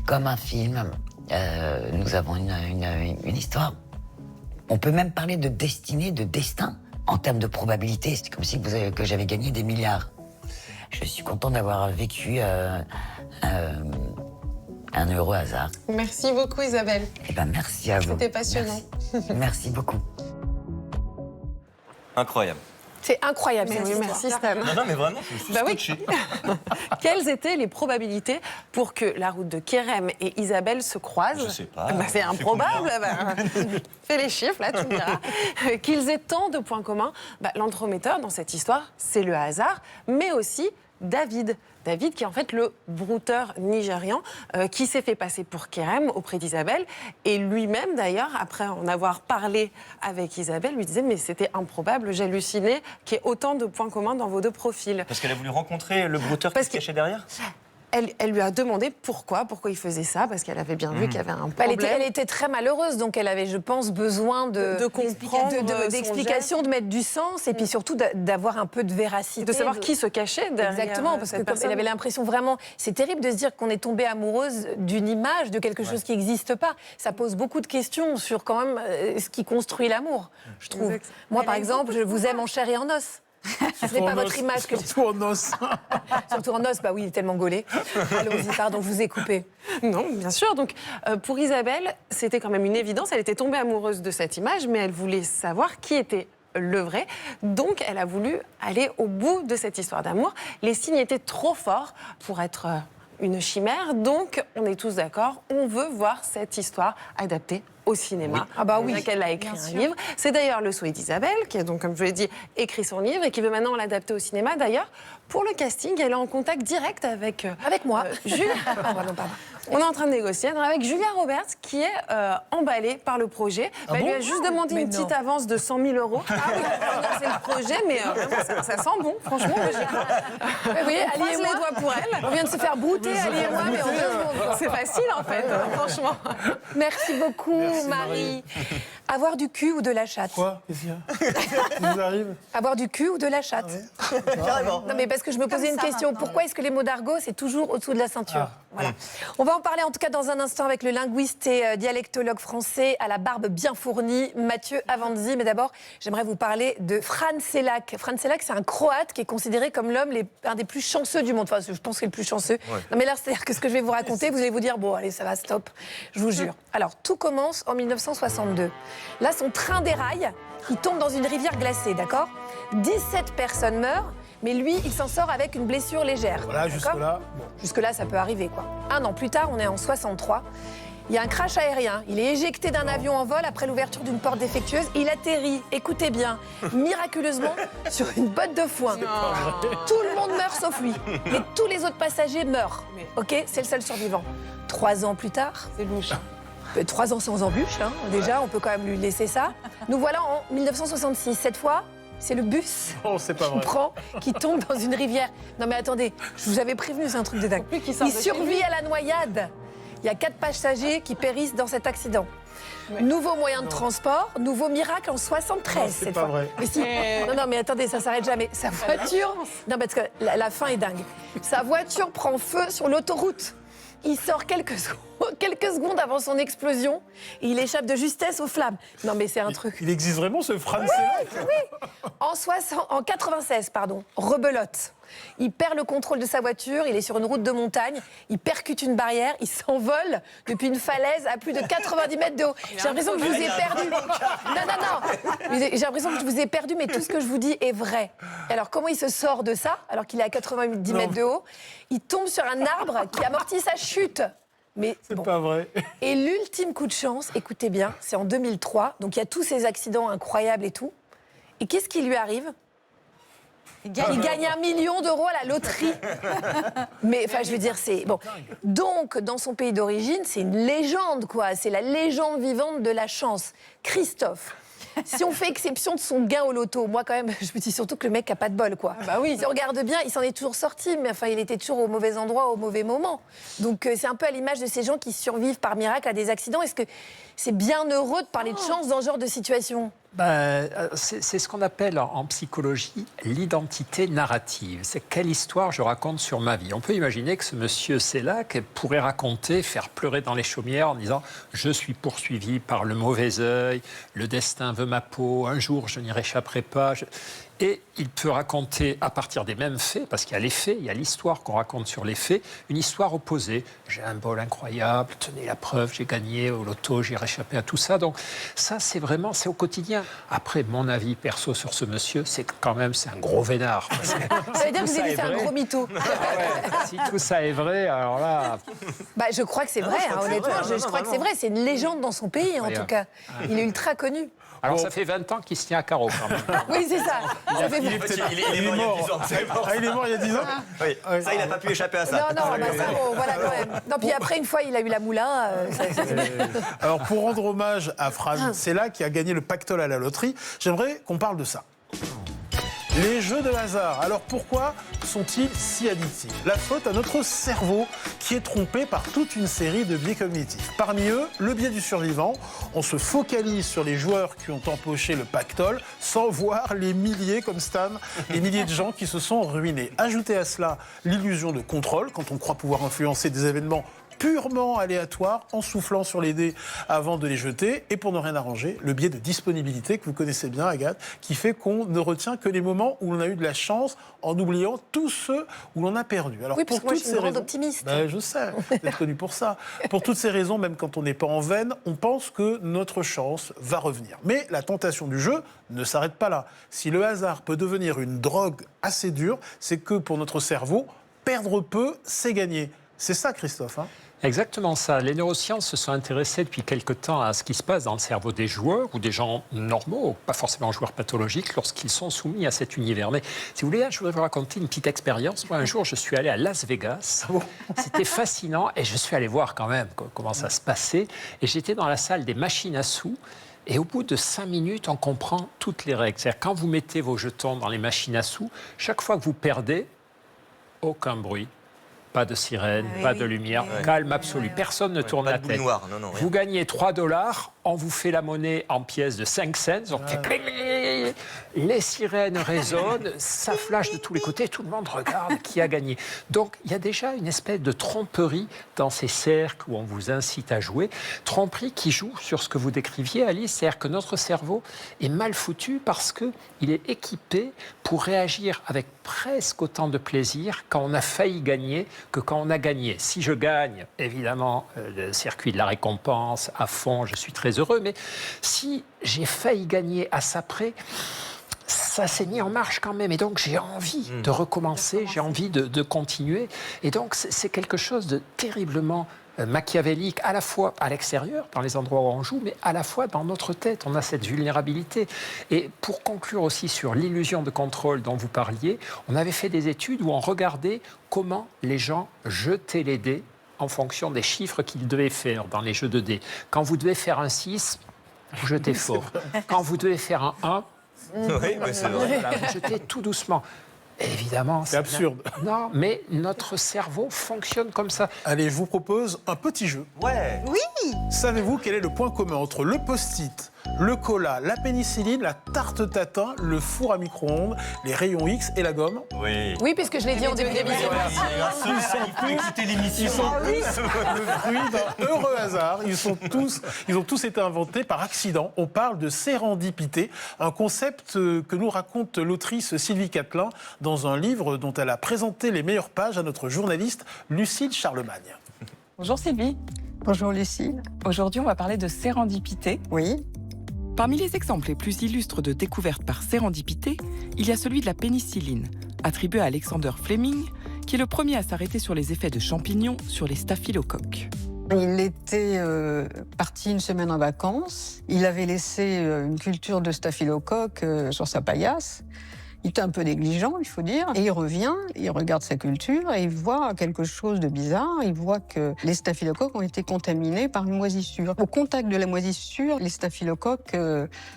comme un film, nous avons une histoire. On peut même parler de destinée, de destin. En termes de probabilité, c'est comme si que j'avais gagné des milliards. Je suis content d'avoir vécu un heureux hasard. Merci beaucoup, Isabelle. Eh ben, merci à vous. C'était passionnant. Merci beaucoup. Incroyable. C'est incroyable, Mais cette oui, histoire. merci Stan. Non, mais vraiment, je suis scotché. Quelles étaient les probabilités pour que la route de Kerem et Isabelle se croisent? Je sais pas. C'est improbable. Fais les chiffres, là, tu me diras. Qu'ils aient tant de points communs. L'entremetteur dans cette histoire, c'est le hasard, mais aussi David. David, qui est en fait le brouteur nigérian qui s'est fait passer pour Kerem auprès d'Isabelle. Et lui-même, d'ailleurs, après en avoir parlé avec Isabelle, lui disait « Mais c'était improbable, j'hallucinais qu'il y ait autant de points communs dans vos deux profils. » Parce qu'elle a voulu rencontrer le brouteur qui se cachait derrière? Elle lui a demandé pourquoi il faisait ça, parce qu'elle avait bien vu qu'il y avait un problème. Elle était très malheureuse, donc elle avait, je pense, besoin d'explications, de mettre du sens, et puis surtout d'avoir un peu de véracité. De savoir qui se cachait derrière. Exactement, parce que comme elle avait l'impression vraiment... C'est terrible de se dire qu'on est tombé amoureuse d'une image, de quelque chose qui n'existe pas. Ça pose beaucoup de questions sur quand même ce qui construit l'amour, je trouve. Moi, par exemple, je vous aime en chair et en os. Ce n'est pas votre image que... Surtout en os. Surtout en os, bah oui, il est tellement gaulé. Allons-y, pardon, je vous ai coupé. Non, bien sûr. Donc, pour Isabelle, c'était quand même une évidence. Elle était tombée amoureuse de cette image, mais elle voulait savoir qui était le vrai. Donc, elle a voulu aller au bout de cette histoire d'amour. Les signes étaient trop forts pour être une chimère. Donc, on est tous d'accord, on veut voir cette histoire adaptée au cinéma. Oui. Ah bah oui. Elle a écrit un livre. C'est d'ailleurs le souhait d'Isabelle, qui a donc, comme je l'ai dit, écrit son livre et qui veut maintenant l'adapter au cinéma. D'ailleurs, pour le casting, elle est en contact direct avec moi. Julia. On est en train de négocier avec Julia Roberts, qui est emballée par le projet. Elle lui a juste demandé une petite avance de 100 000 €. Ah oui, c'est le projet, mais vraiment, ça sent bon, franchement. Oui, on croise les doigts pour elle. On vient de se faire brouter, Ali et moi, mais en 2 secondes. C'est facile, en fait, franchement. Merci beaucoup, Marie. Avoir du cul ou de la chatte? Quoi? Qu'est-ce qu'il y a? Ça vous arrive? Avoir du cul ou de la chatte? Carrément. Non, mais parce que je me posais une question. Pourquoi est-ce que les mots d'argot, c'est toujours au-dessous de la ceinture? Voilà. On va en parler en tout cas dans un instant avec le linguiste et dialectologue français à la barbe bien fournie, Mathieu Avanzi. Mais d'abord, j'aimerais vous parler de Fran Selak. Fran Selak, c'est un Croate qui est considéré comme un des plus chanceux du monde. Enfin, je pense qu'il est le plus chanceux. Ouais. Non, mais là, c'est-à-dire que ce que je vais vous raconter, vous allez vous dire, bon, allez, ça va, stop. Je vous jure. Alors, tout commence en 1962. Là, son train déraille, il tombe dans une rivière glacée, d'accord? 17 personnes meurent. Mais lui, il s'en sort avec une blessure légère. Voilà, jusque-là. Bon. Jusque-là, ça peut arriver, quoi. 1 an plus tard, on est en 63. Il y a un crash aérien. Il est éjecté d'un avion en vol après l'ouverture d'une porte défectueuse. Il atterrit, écoutez bien, miraculeusement sur une botte de foin. Tout le monde meurt sauf lui. Et tous les autres passagers meurent. Ok, c'est le seul survivant. 3 ans plus tard. C'est louche. 3 ans sans embûche, hein, déjà, on peut quand même lui laisser ça. Nous voilà en 1966. Cette fois, c'est le bus Oh, c'est pas vrai. qui tombe dans une rivière. Non mais attendez, je vous avais prévenu, c'est un truc de dingue. Il survit à la noyade. Il y a 4 passagers qui périssent dans cet accident. Nouveau moyen de transport, nouveau miracle en 73 Non, c'est cette pas fois. vrai. Mais si. Non, mais attendez, ça s'arrête jamais. Sa voiture. Non, parce que la fin est dingue. Sa voiture prend feu sur l'autoroute. Il sort quelques secondes avant son explosion et il échappe de justesse aux flammes. Non, mais c'est un truc. Il existe vraiment ce Franz Selak? Oui. En 96, rebelote. Il perd le contrôle de sa voiture, il est sur une route de montagne, il percute une barrière, il s'envole depuis une falaise à plus de 90 mètres de haut. J'ai l'impression que je vous ai perdu. Non. J'ai l'impression que je vous ai perdu, mais tout ce que je vous dis est vrai. Alors, comment il se sort de ça, alors qu'il est à 90 mètres de haut? Il tombe sur un arbre qui amortit sa chute. Mais c'est pas vrai. Et l'ultime coup de chance, écoutez bien, c'est en 2003, donc il y a tous ces accidents incroyables et tout. Et qu'est-ce qui lui arrive? Il gagne 1 million d'euros à la loterie. Mais enfin, je veux dire, c'est bon. Donc, dans son pays d'origine, c'est une légende, quoi. C'est la légende vivante de la chance. Christophe. Si on fait exception de son gain au loto, moi quand même, je me dis surtout que le mec a pas de bol, quoi. Bah oui. Si on regarde bien, il s'en est toujours sorti, mais enfin, il était toujours au mauvais endroit, au mauvais moment. Donc c'est un peu à l'image de ces gens qui survivent par miracle à des accidents. Est-ce que c'est bien heureux de parler de chance dans ce genre de situation? C'est ce qu'on appelle en psychologie l'identité narrative. C'est quelle histoire je raconte sur ma vie. On peut imaginer que ce monsieur Selak pourrait raconter, faire pleurer dans les chaumières en disant « Je suis poursuivi par le mauvais œil, le destin veut ma peau, un jour je n'y réchapperai pas ». Et il peut raconter, à partir des mêmes faits, parce qu'il y a les faits, il y a l'histoire qu'on raconte sur les faits, une histoire opposée. J'ai un bol incroyable, tenez la preuve, j'ai gagné au loto, j'ai réchappé à tout ça. Donc ça, c'est au quotidien. Après, mon avis perso sur ce monsieur, c'est quand même, c'est un gros vénard. Ça veut dire que vous avez dit c'est un gros mytho. Si tout ça est vrai, alors là... Je crois que c'est vrai, honnêtement, je crois que c'est vrai. C'est une légende dans son pays, en tout cas. Il est ultra connu. Alors, ça fait 20 ans qu'il se tient à carreau, quand même. Oui, c'est ça. Il est mort il y a 10 ans. Il est mort il y a 10 ans? Oui, ça, il n'a pas pu échapper à ça. Non, ça, bon, voilà quand même. Non, puis après, une fois, il a eu la moula. Alors, pour rendre hommage à Franz Selak, qui a gagné le pactole à la loterie, j'aimerais qu'on parle de ça. Les jeux de hasard. Alors pourquoi sont-ils si addictifs? La faute à notre cerveau qui est trompé par toute une série de biais cognitifs. Parmi eux, le biais du survivant. On se focalise sur les joueurs qui ont empoché le pactole sans voir les milliers, comme Stan, les milliers de gens qui se sont ruinés. Ajoutez à cela l'illusion de contrôle, quand on croit pouvoir influencer des événements purement aléatoire en soufflant sur les dés avant de les jeter. Et pour ne rien arranger, le biais de disponibilité que vous connaissez bien, Agathe, qui fait qu'on ne retient que les moments où l'on a eu de la chance en oubliant tous ceux où l'on a perdu. Alors, oui, parce que moi, je suis une grande optimiste. Je sais, vous êtes connu pour ça. Pour toutes ces raisons, même quand on n'est pas en veine, on pense que notre chance va revenir. Mais la tentation du jeu ne s'arrête pas là. Si le hasard peut devenir une drogue assez dure, c'est que pour notre cerveau, perdre peu, c'est gagner. C'est ça, Christophe, hein? Exactement ça. Les neurosciences se sont intéressées depuis quelque temps à ce qui se passe dans le cerveau des joueurs ou des gens normaux, pas forcément joueurs pathologiques, lorsqu'ils sont soumis à cet univers. Mais si vous voulez, je voudrais vous raconter une petite expérience. Moi, un jour, je suis allé à Las Vegas. C'était fascinant et je suis allé voir quand même comment ça se passait. Et j'étais dans la salle des machines à sous. Et au bout de 5 minutes, on comprend toutes les règles. C'est-à-dire, quand vous mettez vos jetons dans les machines à sous, chaque fois que vous perdez, aucun bruit. Pas de sirène, pas de lumière, calme absolu. Personne ne tourne la tête. Noire, vous gagnez $3, on vous fait la monnaie en pièces de 5 cents. Donc les sirènes résonnent, ça flash de tous les côtés, tout le monde regarde qui a gagné. Donc il y a déjà une espèce de tromperie dans ces cercles où on vous incite à jouer. Tromperie qui joue sur ce que vous décriviez, Alice, c'est-à-dire que notre cerveau est mal foutu parce qu'il est équipé pour réagir avec presque autant de plaisir quand on a failli gagner que quand on a gagné. Si je gagne, évidemment, le circuit de la récompense à fond, je suis très heureux, mais si j'ai failli gagner à ça près, ça s'est mis en marche quand même. Et donc, j'ai envie de recommencer, j'ai envie de continuer. Et donc, c'est quelque chose de terriblement machiavélique, à la fois à l'extérieur, dans les endroits où on joue, mais à la fois dans notre tête. On a cette vulnérabilité. Et pour conclure aussi sur l'illusion de contrôle dont vous parliez, on avait fait des études où on regardait comment les gens jetaient les dés en fonction des chiffres qu'il devait faire dans les jeux de dés. Quand vous devez faire un 6, vous jetez fort. Quand vous devez faire un 1, Oui, c'est vrai. voilà, vous jetez tout doucement. Évidemment, C'est absurde. Non, mais notre cerveau fonctionne comme ça. Allez, je vous propose un petit jeu. Ouais. Oui. Savez-vous quel est le point commun entre le post-it, le cola, la pénicilline, la tarte tatin, le four à micro-ondes, les rayons X et la gomme? Oui. Oui, puisque je l'ai dit en début d'émission. Écoutez l'émission. Ils sont tous le fruit d'un heureux hasard. Ils ont tous été inventés par accident. On parle de sérendipité, un concept que nous raconte l'autrice Sylvie Catelin dans un livre dont elle a présenté les meilleures pages à notre journaliste Lucille Charlemagne. Bonjour Sylvie. Bonjour Lucille. Aujourd'hui, on va parler de sérendipité. Oui. Parmi les exemples les plus illustres de découvertes par sérendipité, il y a celui de la pénicilline, attribué à Alexander Fleming, qui est le premier à s'arrêter sur les effets de champignons sur les staphylocoques. Il était parti une semaine en vacances. Il avait laissé une culture de staphylocoque sur sa paillasse. Il était un peu négligent, il faut dire. Et il revient, il regarde sa culture et il voit quelque chose de bizarre. Il voit que les staphylocoques ont été contaminés par une moisissure. Au contact de la moisissure, les staphylocoques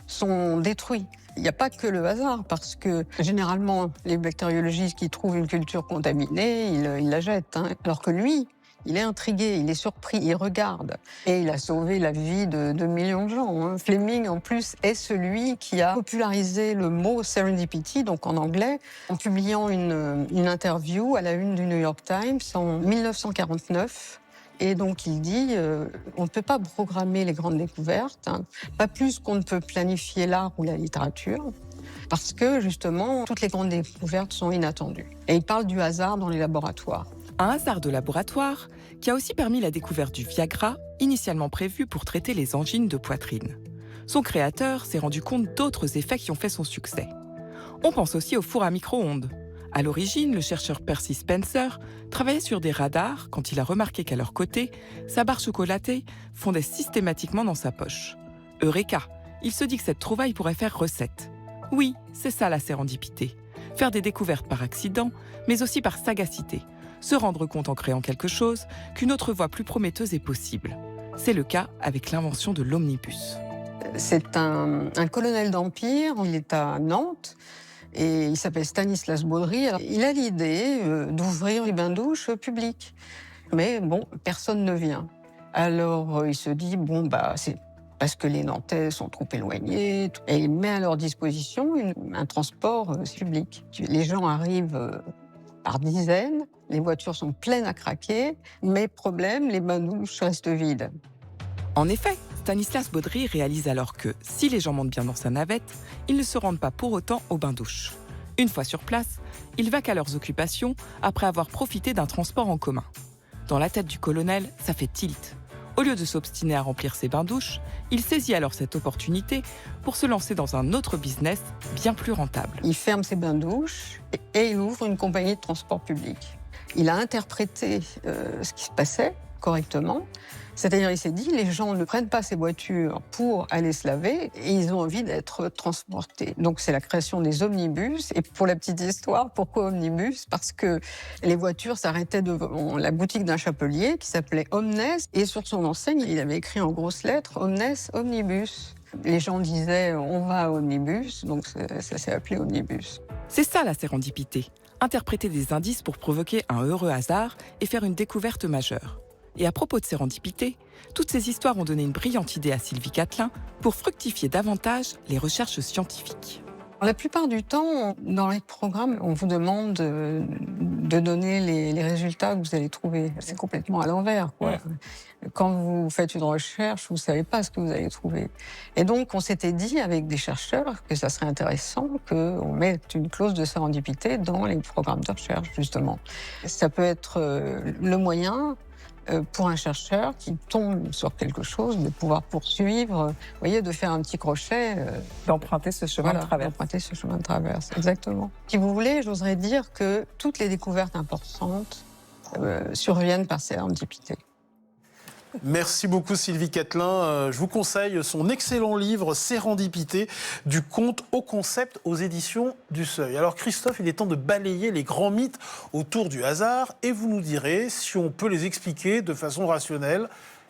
sont détruits. Il n'y a pas que le hasard, parce que généralement, les bactériologistes qui trouvent une culture contaminée, ils la jettent. Alors que lui, il est intrigué, il est surpris, il regarde. Et il a sauvé la vie de millions de gens. Fleming, en plus, est celui qui a popularisé le mot serendipity, donc en anglais, en publiant une interview à la une du New York Times en 1949. Et donc il dit, on ne peut pas programmer les grandes découvertes, pas plus qu'on ne peut planifier l'art ou la littérature, parce que justement, toutes les grandes découvertes sont inattendues. Et il parle du hasard dans les laboratoires. Un hasard de laboratoire qui a aussi permis la découverte du Viagra, initialement prévu pour traiter les angines de poitrine. Son créateur s'est rendu compte d'autres effets qui ont fait son succès. On pense aussi au four à micro-ondes. À l'origine, le chercheur Percy Spencer travaillait sur des radars quand il a remarqué qu'à leur côté, sa barre chocolatée fondait systématiquement dans sa poche. Eureka! Il se dit que cette trouvaille pourrait faire recette. Oui, c'est ça la sérendipité. Faire des découvertes par accident, mais aussi par sagacité. Se rendre compte en créant quelque chose qu'une autre voie plus prometteuse est possible. C'est le cas avec l'invention de l'omnibus. C'est un colonel d'Empire, il est à Nantes, et il s'appelle Stanislas Baudry. Alors, il a l'idée d'ouvrir les bains-douches publics. Mais bon, personne ne vient. Alors il se dit, c'est parce que les Nantais sont trop éloignés. Et il met à leur disposition un transport public. Les gens arrivent par dizaines, les voitures sont pleines à craquer, mais problème, les bains-douches restent vides. En effet, Stanislas Baudry réalise alors que, si les gens montent bien dans sa navette, ils ne se rendent pas pour autant au bain-douche. Une fois sur place, ils vaquent à leurs occupations après avoir profité d'un transport en commun. Dans la tête du colonel, ça fait tilt. Au lieu de s'obstiner à remplir ses bains-douches, il saisit alors cette opportunité pour se lancer dans un autre business bien plus rentable. Il ferme ses bains-douches et il ouvre une compagnie de transport public. Il a interprété ce qui se passait correctement. C'est-à-dire, il s'est dit, les gens ne prennent pas ces voitures pour aller se laver et ils ont envie d'être transportés. Donc, c'est la création des omnibus. Et pour la petite histoire, pourquoi omnibus? Parce que les voitures s'arrêtaient devant la boutique d'un chapelier qui s'appelait Omnes. Et sur son enseigne, il avait écrit en grosses lettres, Omnes Omnibus. Les gens disaient, on va à Omnibus, donc ça s'est appelé Omnibus. C'est ça la sérendipité. Interpréter des indices pour provoquer un heureux hasard et faire une découverte majeure. Et à propos de sérendipité, toutes ces histoires ont donné une brillante idée à Sylvie Catelin pour fructifier davantage les recherches scientifiques. La plupart du temps, dans les programmes, on vous demande de donner les résultats que vous allez trouver. C'est complètement à l'envers, quoi. Ouais. Quand vous faites une recherche, vous ne savez pas ce que vous allez trouver. Et donc, on s'était dit avec des chercheurs que ça serait intéressant qu'on mette une clause de sérendipité dans les programmes de recherche, justement. Ça peut être le moyen pour un chercheur qui tombe sur quelque chose, de pouvoir poursuivre, vous voyez, de faire un petit crochet. D'emprunter ce chemin de traverse. D'emprunter ce chemin de traverse, exactement. Si vous voulez, j'oserais dire que toutes les découvertes importantes surviennent par sérendipité. Merci beaucoup Sylvie Catelin. Je vous conseille son excellent livre Sérendipité, du conte au concept aux éditions du Seuil. Alors Christophe, il est temps de balayer les grands mythes autour du hasard et vous nous direz si on peut les expliquer de façon rationnelle.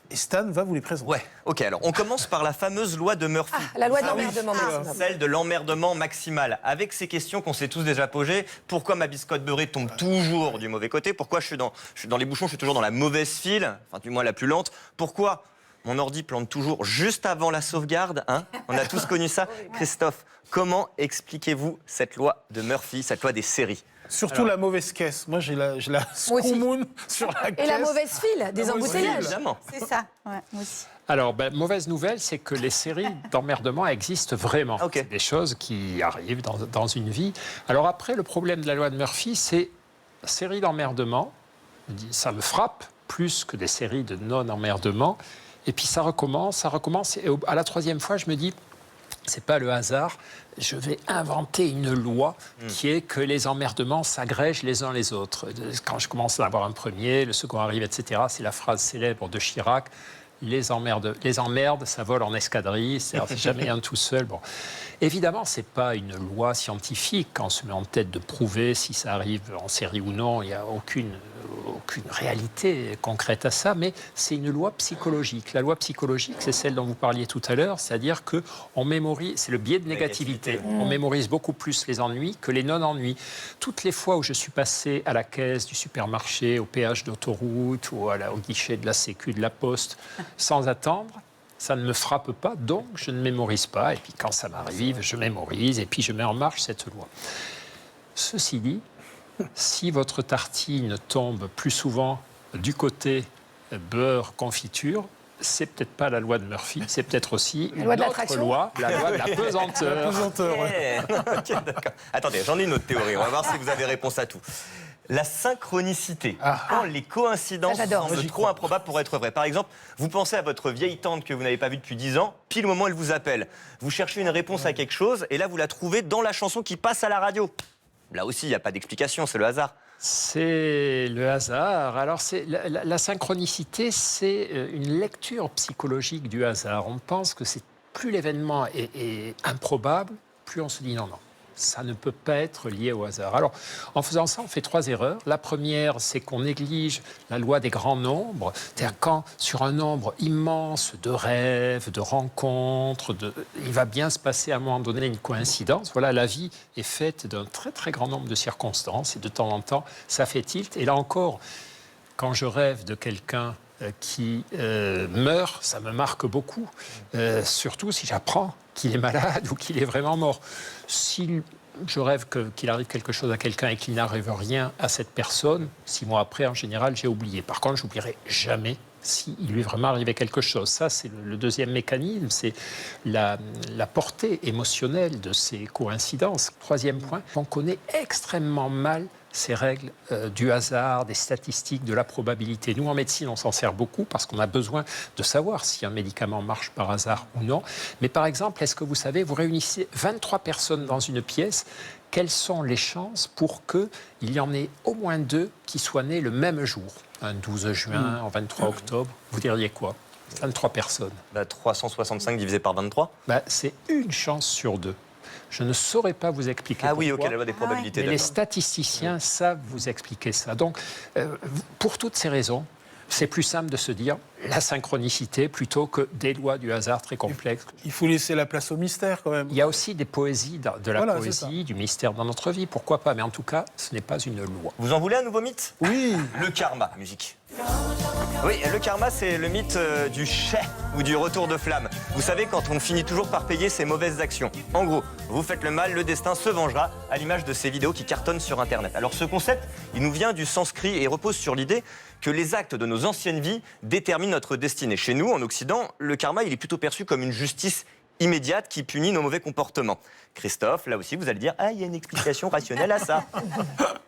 Et Stan va vous les présenter. Ouais, ok, alors on commence par la fameuse loi de Murphy. La loi de l'emmerdement maximum. Celle de l'emmerdement maximal. Avec ces questions qu'on s'est tous déjà posées, pourquoi ma biscotte beurrée tombe toujours du mauvais côté? Pourquoi je suis dans les bouchons, je suis toujours dans la mauvaise file, enfin du moins la plus lente? Pourquoi mon ordi plante toujours juste avant la sauvegarde, hein? On a tous connu ça. Christophe, comment expliquez-vous cette loi de Murphy, cette loi des séries? Surtout la mauvaise caisse. Moi, j'ai la Scoomoon sur la caisse. Et la mauvaise file, des embouteillages. Évidemment. C'est ça, ouais, moi aussi. Alors, mauvaise nouvelle, c'est que les séries d'emmerdement existent vraiment. C'est des choses qui arrivent dans une vie. Alors après, le problème de la loi de Murphy, c'est séries d'emmerdement. Ça me frappe plus que des séries de non-emmerdement. Et puis ça recommence. Et à la troisième fois, je me dis, c'est pas le hasard. Je vais inventer une loi qui est que les emmerdements s'agrègent les uns les autres. Quand je commence à avoir un premier, le second arrive, etc., c'est la phrase célèbre de Chirac. Les emmerdes, ça vole en escadrille, c'est jamais un tout seul. Bon. Évidemment, ce n'est pas une loi scientifique. Quand on se met en tête de prouver si ça arrive en série ou non, il n'y a aucune réalité concrète à ça, mais c'est une loi psychologique. La loi psychologique, c'est celle dont vous parliez tout à l'heure, c'est-à-dire qu'on mémorise, c'est le biais de négativité. On mémorise beaucoup plus les ennuis que les non-ennuis. Toutes les fois où je suis passé à la caisse du supermarché, au péage d'autoroute ou au guichet de la Sécu, de la Poste, sans attendre, ça ne me frappe pas, donc je ne mémorise pas. Et puis quand ça m'arrive, je mémorise et puis je mets en marche cette loi. Ceci dit, si votre tartine tombe plus souvent du côté beurre confiture, c'est peut-être pas la loi de Murphy, c'est peut-être aussi une autre loi, la loi de la pesanteur. La pesanteur, ouais. Ok, d'accord. Attendez, j'en ai une autre théorie. On va voir si vous avez réponse à tout. La synchronicité. Quand les coïncidences semblent trop improbables pour être vraies. Par exemple, vous pensez à votre vieille tante que vous n'avez pas vue depuis 10 ans, pile au moment où elle vous appelle. Vous cherchez une réponse à quelque chose, et là, vous la trouvez dans la chanson qui passe à la radio. Là aussi, il n'y a pas d'explication, c'est le hasard. C'est le hasard. Alors, la synchronicité, c'est une lecture psychologique du hasard. On pense que plus l'événement est improbable, plus on se dit non. Ça ne peut pas être lié au hasard. Alors, en faisant ça, on fait 3 erreurs. La première, c'est qu'on néglige la loi des grands nombres. C'est-à-dire quand, sur un nombre immense de rêves, de rencontres, il va bien se passer à un moment donné une coïncidence. Voilà, la vie est faite d'un très, très grand nombre de circonstances. Et de temps en temps, ça fait tilt. Et là encore, quand je rêve de quelqu'un qui meurt, ça me marque beaucoup. Surtout si j'apprends qu'il est malade ou qu'il est vraiment mort. Si je rêve qu'il arrive quelque chose à quelqu'un et qu'il n'arrive rien à cette personne, 6 mois après, en général, j'ai oublié. Par contre, je n'oublierai jamais s'il lui est vraiment arrivé quelque chose. Ça, c'est le deuxième mécanisme, c'est la portée émotionnelle de ces coïncidences. Troisième point, on connaît extrêmement mal ces règles du hasard, des statistiques, de la probabilité. Nous, en médecine, on s'en sert beaucoup parce qu'on a besoin de savoir si un médicament marche par hasard ou non. Mais par exemple, est-ce que vous savez, vous réunissez 23 personnes dans une pièce, quelles sont les chances pour qu'il y en ait au moins 2 qui soient nés le même jour? Un 12 juin, un 23 octobre, vous diriez quoi? 23 personnes. 365 divisé par 23 c'est une chance sur 2. Je ne saurais pas vous expliquer pourquoi. Oui, ok, la loi des probabilités. Mais les statisticiens savent vous expliquer ça. Donc, pour toutes ces raisons, c'est plus simple de se dire la synchronicité plutôt que des lois du hasard très complexes. Il faut laisser la place au mystère quand même. Il y a aussi des poésies, poésie, du mystère dans notre vie, pourquoi pas. Mais en tout cas, ce n'est pas une loi. Vous en voulez un nouveau mythe? Oui. Le karma, musique. Oui, le karma, c'est le mythe du chais ou du retour de flamme. Vous savez, quand on finit toujours par payer ses mauvaises actions. En gros, vous faites le mal, le destin se vengera, à l'image de ces vidéos qui cartonnent sur Internet. Alors ce concept, il nous vient du sanskrit et repose sur l'idée que les actes de nos anciennes vies déterminent notre destinée. Chez nous, en Occident, le karma, il est plutôt perçu comme une justice immédiate qui punit nos mauvais comportements. Christophe, là aussi, vous allez dire, il y a une explication rationnelle à ça.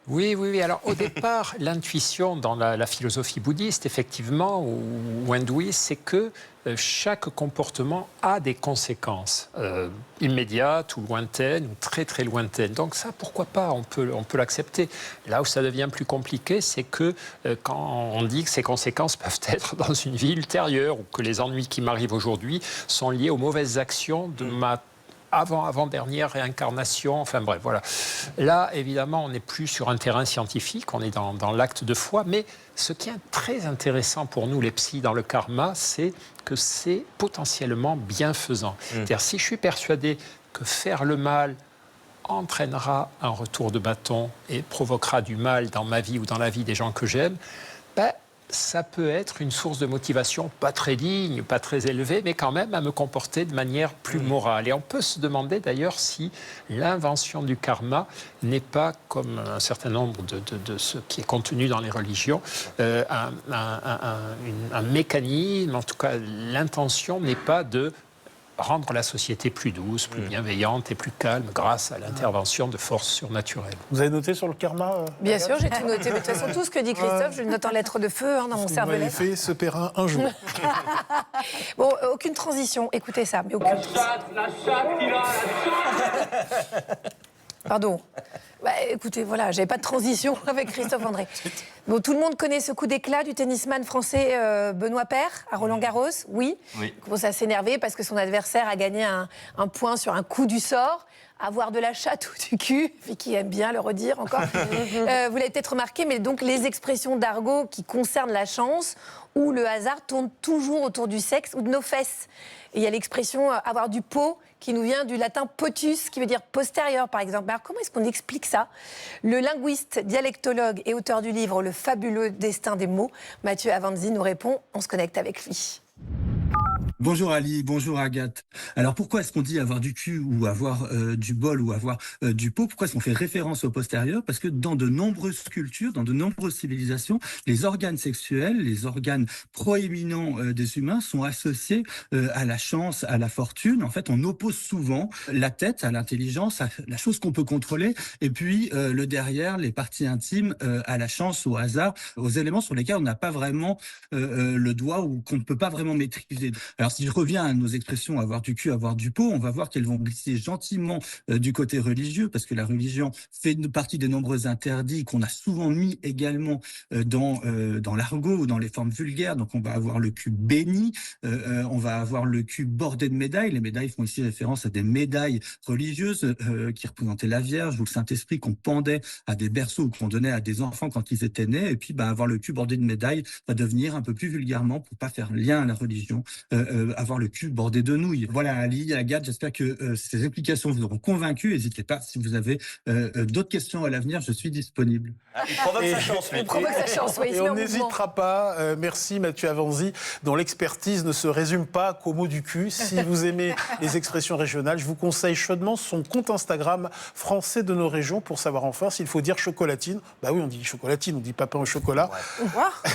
Oui. Alors, au départ, l'intuition dans la philosophie bouddhiste, effectivement, ou hindouiste, c'est que chaque comportement a des conséquences immédiates ou lointaines, ou très très lointaines. Donc ça, pourquoi pas, on peut l'accepter. Là où ça devient plus compliqué, c'est que quand on dit que ces conséquences peuvent être dans une vie ultérieure, ou que les ennuis qui m'arrivent aujourd'hui sont liés aux mauvaises actions de ma avant-dernière réincarnation, enfin bref, voilà. Là, évidemment, on n'est plus sur un terrain scientifique, on est dans l'acte de foi, mais ce qui est très intéressant pour nous, les psys, dans le karma, c'est que c'est potentiellement bienfaisant. C'est-à-dire, si je suis persuadé que faire le mal entraînera un retour de bâton et provoquera du mal dans ma vie ou dans la vie des gens que j'aime, ça peut être une source de motivation pas très digne, pas très élevée, mais quand même à me comporter de manière plus morale. Et on peut se demander d'ailleurs si l'invention du karma n'est pas, comme un certain nombre de ce qui est contenu dans les religions, un mécanisme, en tout cas l'intention n'est pas de rendre la société plus douce, plus bienveillante et plus calme grâce à l'intervention de forces surnaturelles. Vous avez noté sur le karma Bien sûr, j'ai tout noté. Mais de toute façon, tout ce que dit Christophe, je le note en lettres de feu dans mon cervelet. Vous m'avez fait ce périn un jour. Bon, aucune transition. Écoutez ça, mais aucune Pardon. Écoutez, voilà, j'avais pas de transition avec Christophe André. Bon, tout le monde connaît ce coup d'éclat du tennisman français Benoît Paire à Roland-Garros, oui. Il commence à s'énerver parce que son adversaire a gagné un point sur un coup du sort. Avoir de la chatte ou du cul, Vicky aime bien le redire encore. Vous l'avez peut-être remarqué, mais donc les expressions d'argot qui concernent la chance ou le hasard tournent toujours autour du sexe ou de nos fesses. Et il y a l'expression avoir du pot qui nous vient du latin potus, qui veut dire postérieur, par exemple. Alors comment est-ce qu'on explique ça? Le linguiste, dialectologue et auteur du livre Le fabuleux destin des mots, Mathieu Avanzi, nous répond. On se connecte avec lui. Bonjour Ali, bonjour Agathe. Alors pourquoi est-ce qu'on dit avoir du cul ou avoir du bol ou avoir du pot? Pourquoi est-ce qu'on fait référence au postérieur? Parce que dans de nombreuses cultures, dans de nombreuses civilisations, les organes sexuels, les organes proéminents des humains sont associés à la chance, à la fortune. En fait, on oppose souvent la tête à l'intelligence, à la chose qu'on peut contrôler, et puis le derrière, les parties intimes, à la chance, au hasard, aux éléments sur lesquels on n'a pas vraiment le doigt ou qu'on ne peut pas vraiment maîtriser. Alors si je reviens à nos expressions avoir du cul, avoir du pot, on va voir qu'elles vont glisser gentiment du côté religieux, parce que la religion fait une partie des nombreux interdits qu'on a souvent mis également dans l'argot ou dans les formes vulgaires. Donc on va avoir le cul béni, on va avoir le cul bordé de médailles. Les médailles font ici référence à des médailles religieuses qui représentaient la Vierge ou le Saint-Esprit qu'on pendait à des berceaux ou qu'on donnait à des enfants quand ils étaient nés. Et puis avoir le cul bordé de médailles va devenir un peu plus vulgairement, pour pas faire lien à la religion, avoir le cul bordé de nouilles. Voilà, Ali, Agathe, j'espère que ces explications vous auront convaincu. N'hésitez pas, si vous avez d'autres questions à l'avenir, je suis disponible. Il provoque sa chance, lui. Il provoque sa chance, oui. Et on n'hésitera pas. Merci Mathieu Avanzi, dont l'expertise ne se résume pas qu'au mot du cul. Si vous aimez les expressions régionales, je vous conseille chaudement son compte Instagram Français de nos régions pour savoir enfin s'il faut dire chocolatine. Bah oui, on dit chocolatine, on dit papin au chocolat.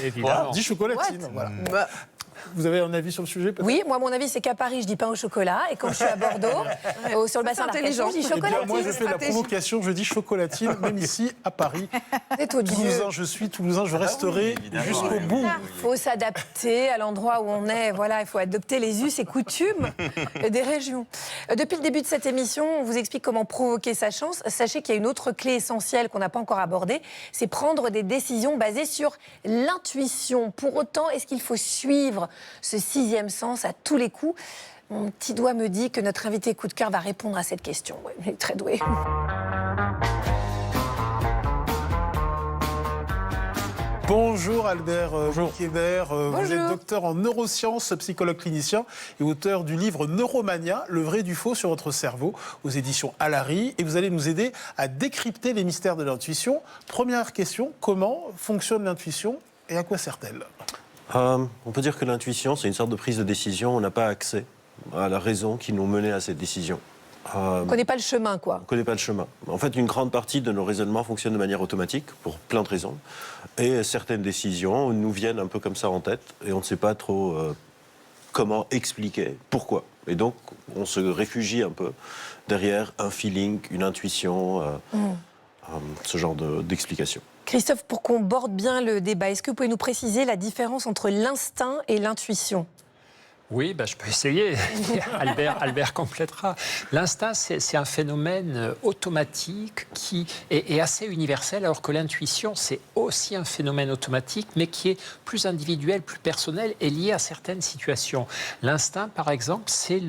Évidemment. On dit chocolatine. Voilà. Vous avez un avis sur le sujet peut-être? Oui, moi mon avis c'est qu'à Paris je dis pain au chocolat et quand je suis à Bordeaux, sur le bassin d'Arcachon, je dis chocolatine. Eh bien, moi je fais la provocation, je dis chocolatine, même ici à Paris. Toulousain, je suis Toulousain, je resterai jusqu'au bout. Il faut s'adapter à l'endroit où on est, voilà, il faut adopter les us et coutumes des régions. Depuis le début de cette émission, on vous explique comment provoquer sa chance. Sachez qu'il y a une autre clé essentielle qu'on n'a pas encore abordée, c'est prendre des décisions basées sur l'intuition. Pour autant, est-ce qu'il faut suivre ce sixième sens à tous les coups? Mon petit doigt me dit que notre invité coup de cœur va répondre à cette question. Ouais, il est très doué. Bonjour Albert Kébert, vous êtes docteur en neurosciences, psychologue clinicien et auteur du livre Neuromania, le vrai du faux sur votre cerveau, aux éditions Alary, et vous allez nous aider à décrypter les mystères de l'intuition. Première question, comment fonctionne l'intuition et à quoi sert-elle? On peut dire que l'intuition, c'est une sorte de prise de décision. On n'a pas accès à la raison qui nous menait à cette décision. On ne connaît pas le chemin, quoi. On ne connaît pas le chemin. En fait, une grande partie de nos raisonnements fonctionnent de manière automatique, pour plein de raisons. Et certaines décisions nous viennent un peu comme ça en tête, et on ne sait pas trop comment expliquer pourquoi. Et donc, on se réfugie un peu derrière un feeling, une intuition, ce genre d'explication. Christophe, pour qu'on borde bien le débat, est-ce que vous pouvez nous préciser la différence entre l'instinct et l'intuition? Oui, je peux essayer. Albert complétera. L'instinct, c'est un phénomène automatique qui est assez universel, alors que l'intuition, c'est aussi un phénomène automatique, mais qui est plus individuel, plus personnel et lié à certaines situations. L'instinct, par exemple, c'est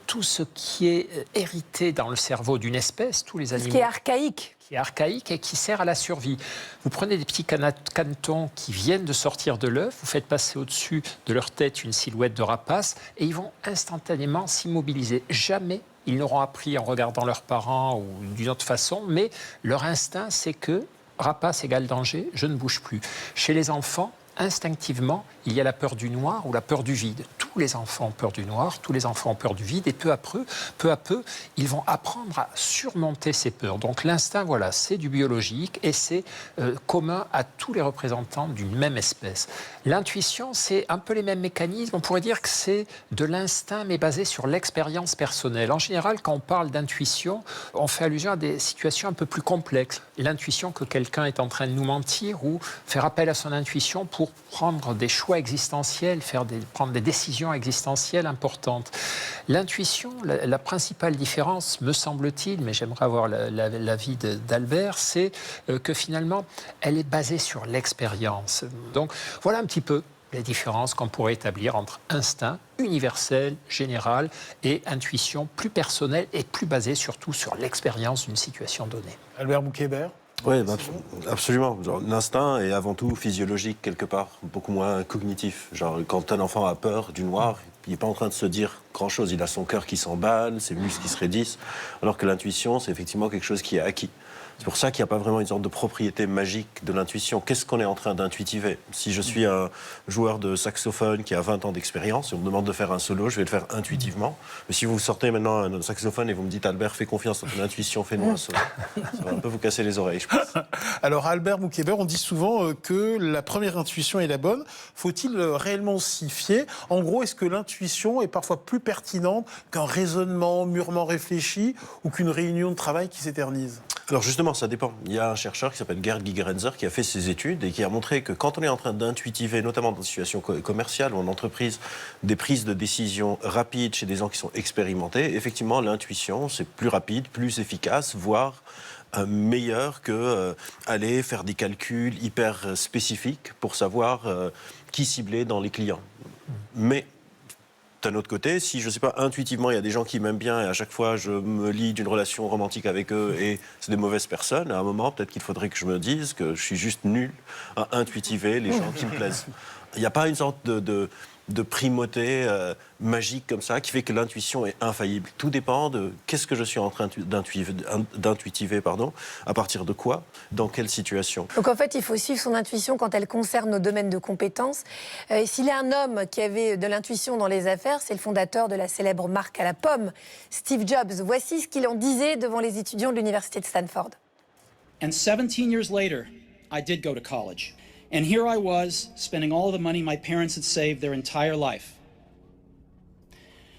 tout ce qui est hérité dans le cerveau d'une espèce, tous les animaux. Ce qui est archaïque. Qui est archaïque et qui sert à la survie. Vous prenez des petits canetons qui viennent de sortir de l'œuf, vous faites passer au-dessus de leur tête une silhouette de rapace et ils vont instantanément s'immobiliser. Jamais ils n'auront appris en regardant leurs parents ou d'une autre façon, mais leur instinct, c'est que rapace égale danger, je ne bouge plus. Chez les enfants, instinctivement, il y a la peur du noir ou la peur du vide. Tous les enfants ont peur du noir, tous les enfants ont peur du vide, et peu à peu, ils vont apprendre à surmonter ces peurs. Donc l'instinct, voilà, c'est du biologique et c'est commun à tous les représentants d'une même espèce. L'intuition, c'est un peu les mêmes mécanismes. On pourrait dire que c'est de l'instinct, mais basé sur l'expérience personnelle. En général, quand on parle d'intuition, on fait allusion à des situations un peu plus complexes. L'intuition que quelqu'un est en train de nous mentir ou faire appel à son intuition pour prendre des choix existentiels, prendre des décisions existentielles importantes. L'intuition, la principale différence, me semble-t-il, mais j'aimerais avoir l'avis d'Albert, c'est que finalement, elle est basée sur l'expérience. Donc voilà un petit peu les différences qu'on pourrait établir entre instinct universel, général, et intuition plus personnelle et plus basée surtout sur l'expérience d'une situation donnée. Albert Bouquet-Hébert. Oui, absolument. L'instinct est avant tout physiologique quelque part, beaucoup moins cognitif. Genre, quand un enfant a peur du noir, il n'est pas en train de se dire grand-chose. Il a son cœur qui s'emballe, ses muscles qui se raidissent, alors que l'intuition, c'est effectivement quelque chose qui est acquis. C'est pour ça qu'il n'y a pas vraiment une sorte de propriété magique de l'intuition. Qu'est-ce qu'on est en train d'intuitiver ? Si je suis un joueur de saxophone qui a 20 ans d'expérience et on me demande de faire un solo, je vais le faire intuitivement. Mais si vous sortez maintenant un saxophone et vous me dites « Albert, fais confiance à ton intuition, fais-nous un solo », ça va un peu vous casser les oreilles, je pense. Alors Albert Bouquet-Hébert, on dit souvent que la première intuition est la bonne. Faut-il réellement s'y fier ? En gros, est-ce que l'intuition est parfois plus pertinente qu'un raisonnement mûrement réfléchi ou qu'une réunion de travail qui s'éternise ? Alors justement, ça dépend. Il y a un chercheur qui s'appelle Gerd Gigerenzer qui a fait ses études et qui a montré que quand on est en train d'intuitiver, notamment dans des situations commerciales ou en entreprise, des prises de décision rapides chez des gens qui sont expérimentés, effectivement, l'intuition, c'est plus rapide, plus efficace, voire meilleur que aller faire des calculs hyper spécifiques pour savoir qui cibler dans les clients. Mais d'un autre côté, si je ne sais pas, intuitivement, il y a des gens qui m'aiment bien et à chaque fois je me lie d'une relation romantique avec eux et c'est des mauvaises personnes, à un moment, peut-être qu'il faudrait que je me dise que je suis juste nul à intuitiver les gens qui me plaisent. Il n'y a pas une sorte de primauté magique comme ça qui fait que l'intuition est infaillible. Tout dépend de qu'est-ce que je suis en train d'intuitiver, à partir de quoi, dans quelle situation. Donc en fait, il faut suivre son intuition quand elle concerne nos domaines de compétences. S'il y a un homme qui avait de l'intuition dans les affaires, c'est le fondateur de la célèbre marque à la pomme, Steve Jobs. Voici ce qu'il en disait devant les étudiants de l'université de Stanford. And 17 years later, I did go to college. And here I was, spending all of the money my parents had saved their entire life.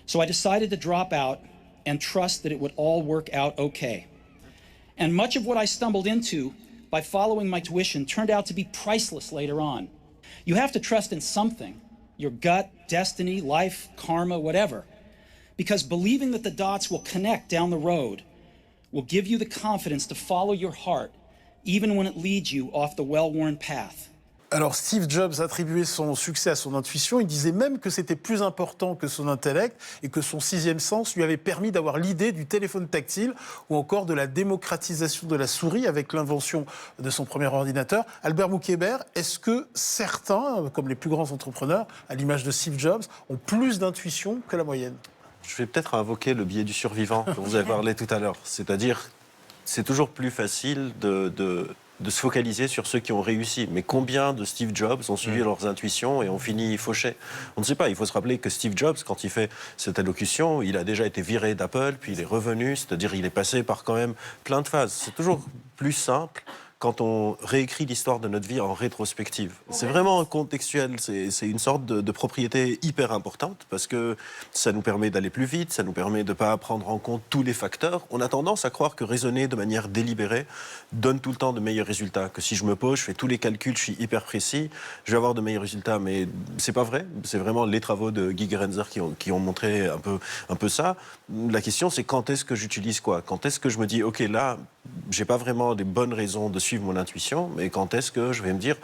So I decided to drop out and trust that it would all work out okay. And much of what I stumbled into by following my tuition turned out to be priceless later on. You have to trust in something, your gut, destiny, life, karma, whatever. Because believing that the dots will connect down the road will give you the confidence to follow your heart, even when it leads you off the well-worn path. Alors Steve Jobs attribuait son succès à son intuition. Il disait même que c'était plus important que son intellect et que son sixième sens lui avait permis d'avoir l'idée du téléphone tactile ou encore de la démocratisation de la souris avec l'invention de son premier ordinateur. Albert Bouquet-Hébert, est-ce que certains, comme les plus grands entrepreneurs, à l'image de Steve Jobs, ont plus d'intuition que la moyenne ? Je vais peut-être invoquer le biais du survivant dont vous avez parlé tout à l'heure. C'est-à-dire, c'est toujours plus facile de se focaliser sur ceux qui ont réussi. Mais combien de Steve Jobs ont suivi leurs intuitions et ont fini fauchés ? On ne sait pas. Il faut se rappeler que Steve Jobs, quand il fait cette allocution, il a déjà été viré d'Apple, puis il est revenu, c'est-à-dire il est passé par quand même plein de phases. C'est toujours plus simple quand on réécrit l'histoire de notre vie en rétrospective. C'est vraiment contextuel, c'est une sorte de propriété hyper importante parce que ça nous permet d'aller plus vite, ça nous permet de ne pas prendre en compte tous les facteurs. On a tendance à croire que raisonner de manière délibérée donne tout le temps de meilleurs résultats, que si je me pose, je fais tous les calculs, je suis hyper précis, je vais avoir de meilleurs résultats. Mais c'est pas vrai, c'est vraiment les travaux de Guy Gerenzer qui ont montré un peu ça. La question, c'est quand est-ce que j'utilise quoi? Quand est-ce que je me dis, OK, là, j'ai pas vraiment des bonnes raisons de suivre mon intuition, mais quand est-ce que je vais me dire,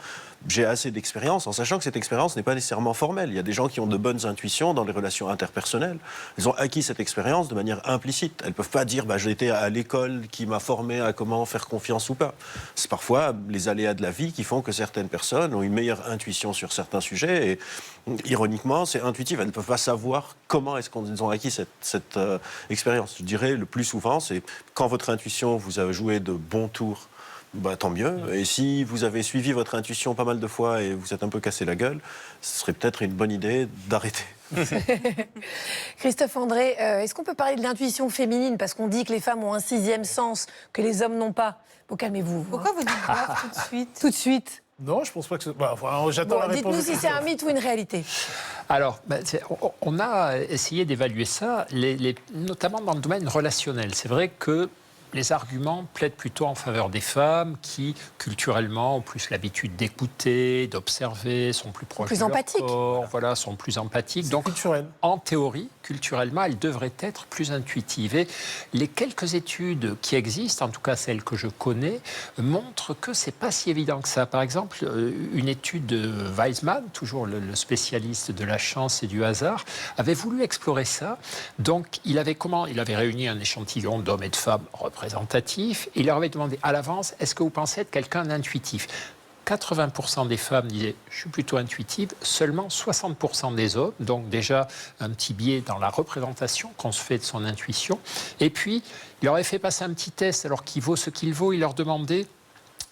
j'ai assez d'expérience, en sachant que cette expérience n'est pas nécessairement formelle. Il y a des gens qui ont de bonnes intuitions dans les relations interpersonnelles. Ils ont acquis cette expérience de manière implicite. Elles ne peuvent pas dire, j'ai été à l'école qui m'a formé à comment faire confiance ou pas. C'est parfois les aléas de la vie qui font que certaines personnes ont une meilleure intuition sur certains sujets. Et ironiquement, c'est intuitif. Elles ne peuvent pas savoir comment est-ce qu'ils ont acquis cette expérience. Je dirais, le plus souvent, c'est quand votre intuition vous a joué de bons tours, tant mieux. Et si vous avez suivi votre intuition pas mal de fois et vous êtes un peu cassé la gueule, ce serait peut-être une bonne idée d'arrêter. Christophe André, est-ce qu'on peut parler de l'intuition féminine? Parce qu'on dit que les femmes ont un 6e sens, que les hommes n'ont pas. Bon, calmez-vous. Pourquoi vous dites ça tout de suite? Tout de suite. Non, je pense pas que j'attends la réponse. Dites-nous si c'est un mythe ou une réalité. Alors, on a essayé d'évaluer ça, notamment dans le domaine relationnel. C'est vrai que les arguments plaident plutôt en faveur des femmes qui, culturellement, ont plus l'habitude d'écouter, d'observer, sont plus proches de leur corps, voilà, sont plus empathiques. Donc, culturel. En théorie, culturellement, elles devraient être plus intuitives. Et les quelques études qui existent, en tout cas celles que je connais, montrent que c'est pas si évident que ça. Par exemple, une étude de Weismann, toujours le spécialiste de la chance et du hasard, avait voulu explorer ça. Donc, il avait réuni un échantillon d'hommes et de femmes représentatifs. Il leur avait demandé à l'avance, est-ce que vous pensez être quelqu'un d'intuitif? 80% des femmes disaient « je suis plutôt intuitive », seulement 60% des hommes, donc déjà un petit biais dans la représentation qu'on se fait de son intuition. Et puis, il leur avait fait passer un petit test, alors qu'il vaut ce qu'il vaut, il leur demandait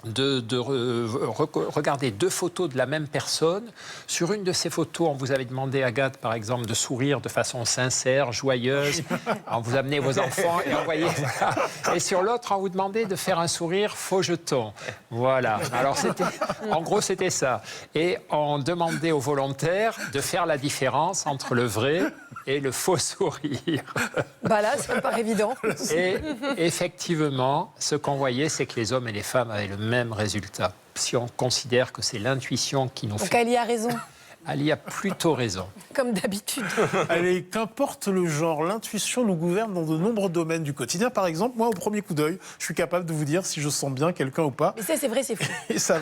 de regarder 2 photos de la même personne. Sur une de ces photos, on vous avait demandé, Agathe, par exemple, de sourire de façon sincère, joyeuse. On vous amenait vos enfants et envoyez. Et sur l'autre, on vous demandait de faire un sourire faux jeton. Voilà. Alors, en gros, c'était ça. Et on demandait aux volontaires de faire la différence entre le vrai et le faux sourire. Là, ça me paraît évident. Et effectivement, ce qu'on voyait, c'est que les hommes et les femmes avaient le même résultat. Si on considère que c'est l'intuition qui nous fait... Donc Ali a raison. Ali a plutôt raison. Comme d'habitude. Allez, qu'importe le genre, l'intuition nous gouverne dans de nombreux domaines du quotidien. Par exemple, moi, au premier coup d'œil, je suis capable de vous dire si je sens bien quelqu'un ou pas. Mais c'est vrai, c'est fou. Et ça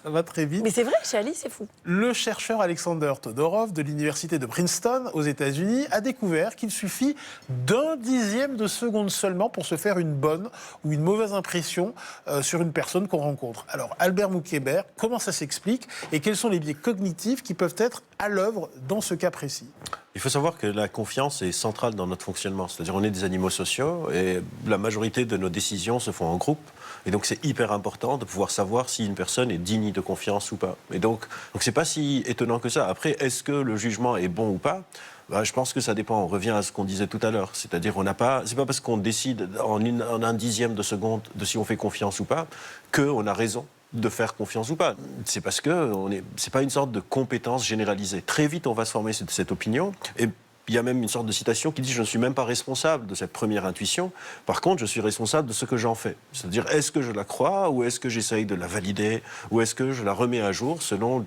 va très vite. Mais c'est vrai, chez Ali, c'est fou. Le chercheur Alexander Todorov de l'université de Princeton, aux États-Unis, a découvert qu'il suffit d'1 dixième de seconde seulement pour se faire une bonne ou une mauvaise impression sur une personne qu'on rencontre. Alors, Albert Moukébert, comment ça s'explique et quels sont les biais cognitifs qui peuvent être à l'œuvre dans ce cas précis? Il faut savoir que la confiance est centrale dans notre fonctionnement. C'est-à-dire on est des animaux sociaux et la majorité de nos décisions se font en groupe. Et donc c'est hyper important de pouvoir savoir si une personne est digne de confiance ou pas. Et donc c'est pas si étonnant que ça. Après, est-ce que le jugement est bon ou pas? Je pense que ça dépend. On revient à ce qu'on disait tout à l'heure. C'est-à-dire c'est pas parce qu'on décide en 1 dixième de seconde de si on fait confiance ou pas qu'on a raison de faire confiance ou pas. C'est parce que c'est pas une sorte de compétence généralisée. Très vite, on va se former cette opinion. Et il y a même une sorte de citation qui dit « je ne suis même pas responsable de cette première intuition. Par contre, je suis responsable de ce que j'en fais ». C'est-à-dire, est-ce que je la crois ou est-ce que j'essaye de la valider ou est-ce que je la remets à jour selon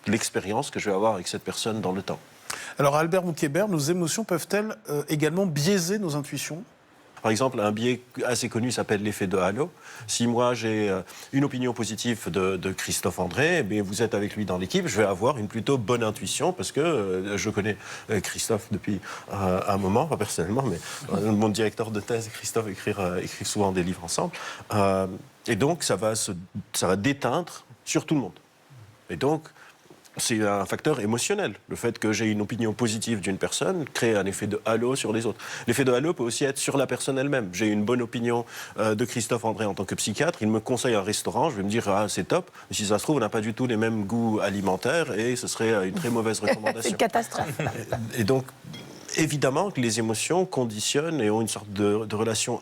l'expérience que je vais avoir avec cette personne dans le temps. Alors, Albert Moukébert, nos émotions peuvent-elles également biaiser nos intuitions ? Par exemple, un biais assez connu s'appelle l'effet de halo. Si moi j'ai une opinion positive de Christophe André, eh vous êtes avec lui dans l'équipe, je vais avoir une plutôt bonne intuition parce que je connais Christophe depuis un moment, pas personnellement, mais mon directeur de thèse et Christophe écrivent souvent des livres ensemble. Et donc ça va déteindre sur tout le monde. Et donc, c'est un facteur émotionnel. Le fait que j'ai une opinion positive d'une personne crée un effet de halo sur les autres. L'effet de halo peut aussi être sur la personne elle-même. J'ai une bonne opinion de Christophe André en tant que psychiatre. Il me conseille un restaurant. Je vais me dire, ah, c'est top. Mais si ça se trouve, on n'a pas du tout les mêmes goûts alimentaires et ce serait une très mauvaise recommandation. C'est une catastrophe. Et donc, évidemment que les émotions conditionnent et ont une sorte de relation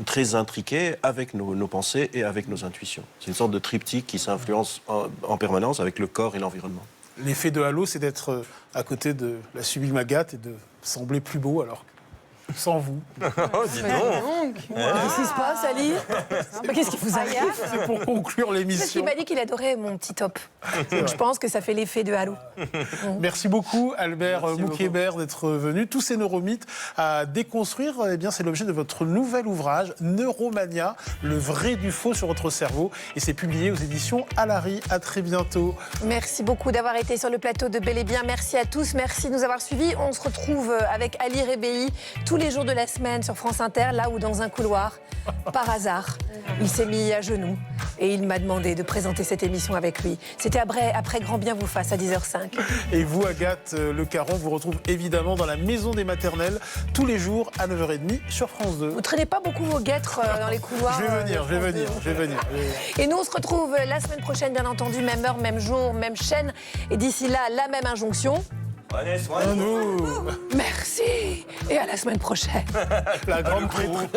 très intriquée avec nos pensées et avec nos intuitions. C'est une sorte de triptyque qui s'influence en permanence avec le corps et l'environnement. L'effet de Halo, c'est d'être à côté de la sublime Agathe et de sembler plus beau alors sans vous. Oh, dis donc. Qu'est-ce qui se passe, Ali? Qu'est-ce qui vous arrive? C'est pour conclure Parce l'émission. qu'il m'a dit qu'il adorait mon petit top. Donc je pense que ça fait l'effet de Halo. Merci beaucoup, Albert Moukiébert, d'être venu. Tous ces neuromythes à déconstruire, eh bien, c'est l'objet de votre nouvel ouvrage, Neuromania, le vrai du faux sur votre cerveau. Et c'est publié aux éditions Alary. À très bientôt. Merci beaucoup d'avoir été sur le plateau de Bel et Bien. Merci à tous. Merci de nous avoir suivis. On se retrouve avec Ali Rebéi tous les jours de la semaine sur France Inter, là où dans un couloir, par hasard, il s'est mis à genoux et il m'a demandé de présenter cette émission avec lui. C'était après Grand Bien vous fasse à 10h05. Et vous, Agathe Le Caron, vous retrouve évidemment dans la Maison des Maternelles tous les jours à 9h30 sur France 2. Vous traînez pas beaucoup vos guêtres dans les couloirs. Je vais venir. Et nous, on se retrouve la semaine prochaine, bien entendu, même heure, même jour, même chaîne. Et d'ici là, la même injonction. Prenez soin de nous. Merci. Et à la semaine prochaine. La grande prêtresse.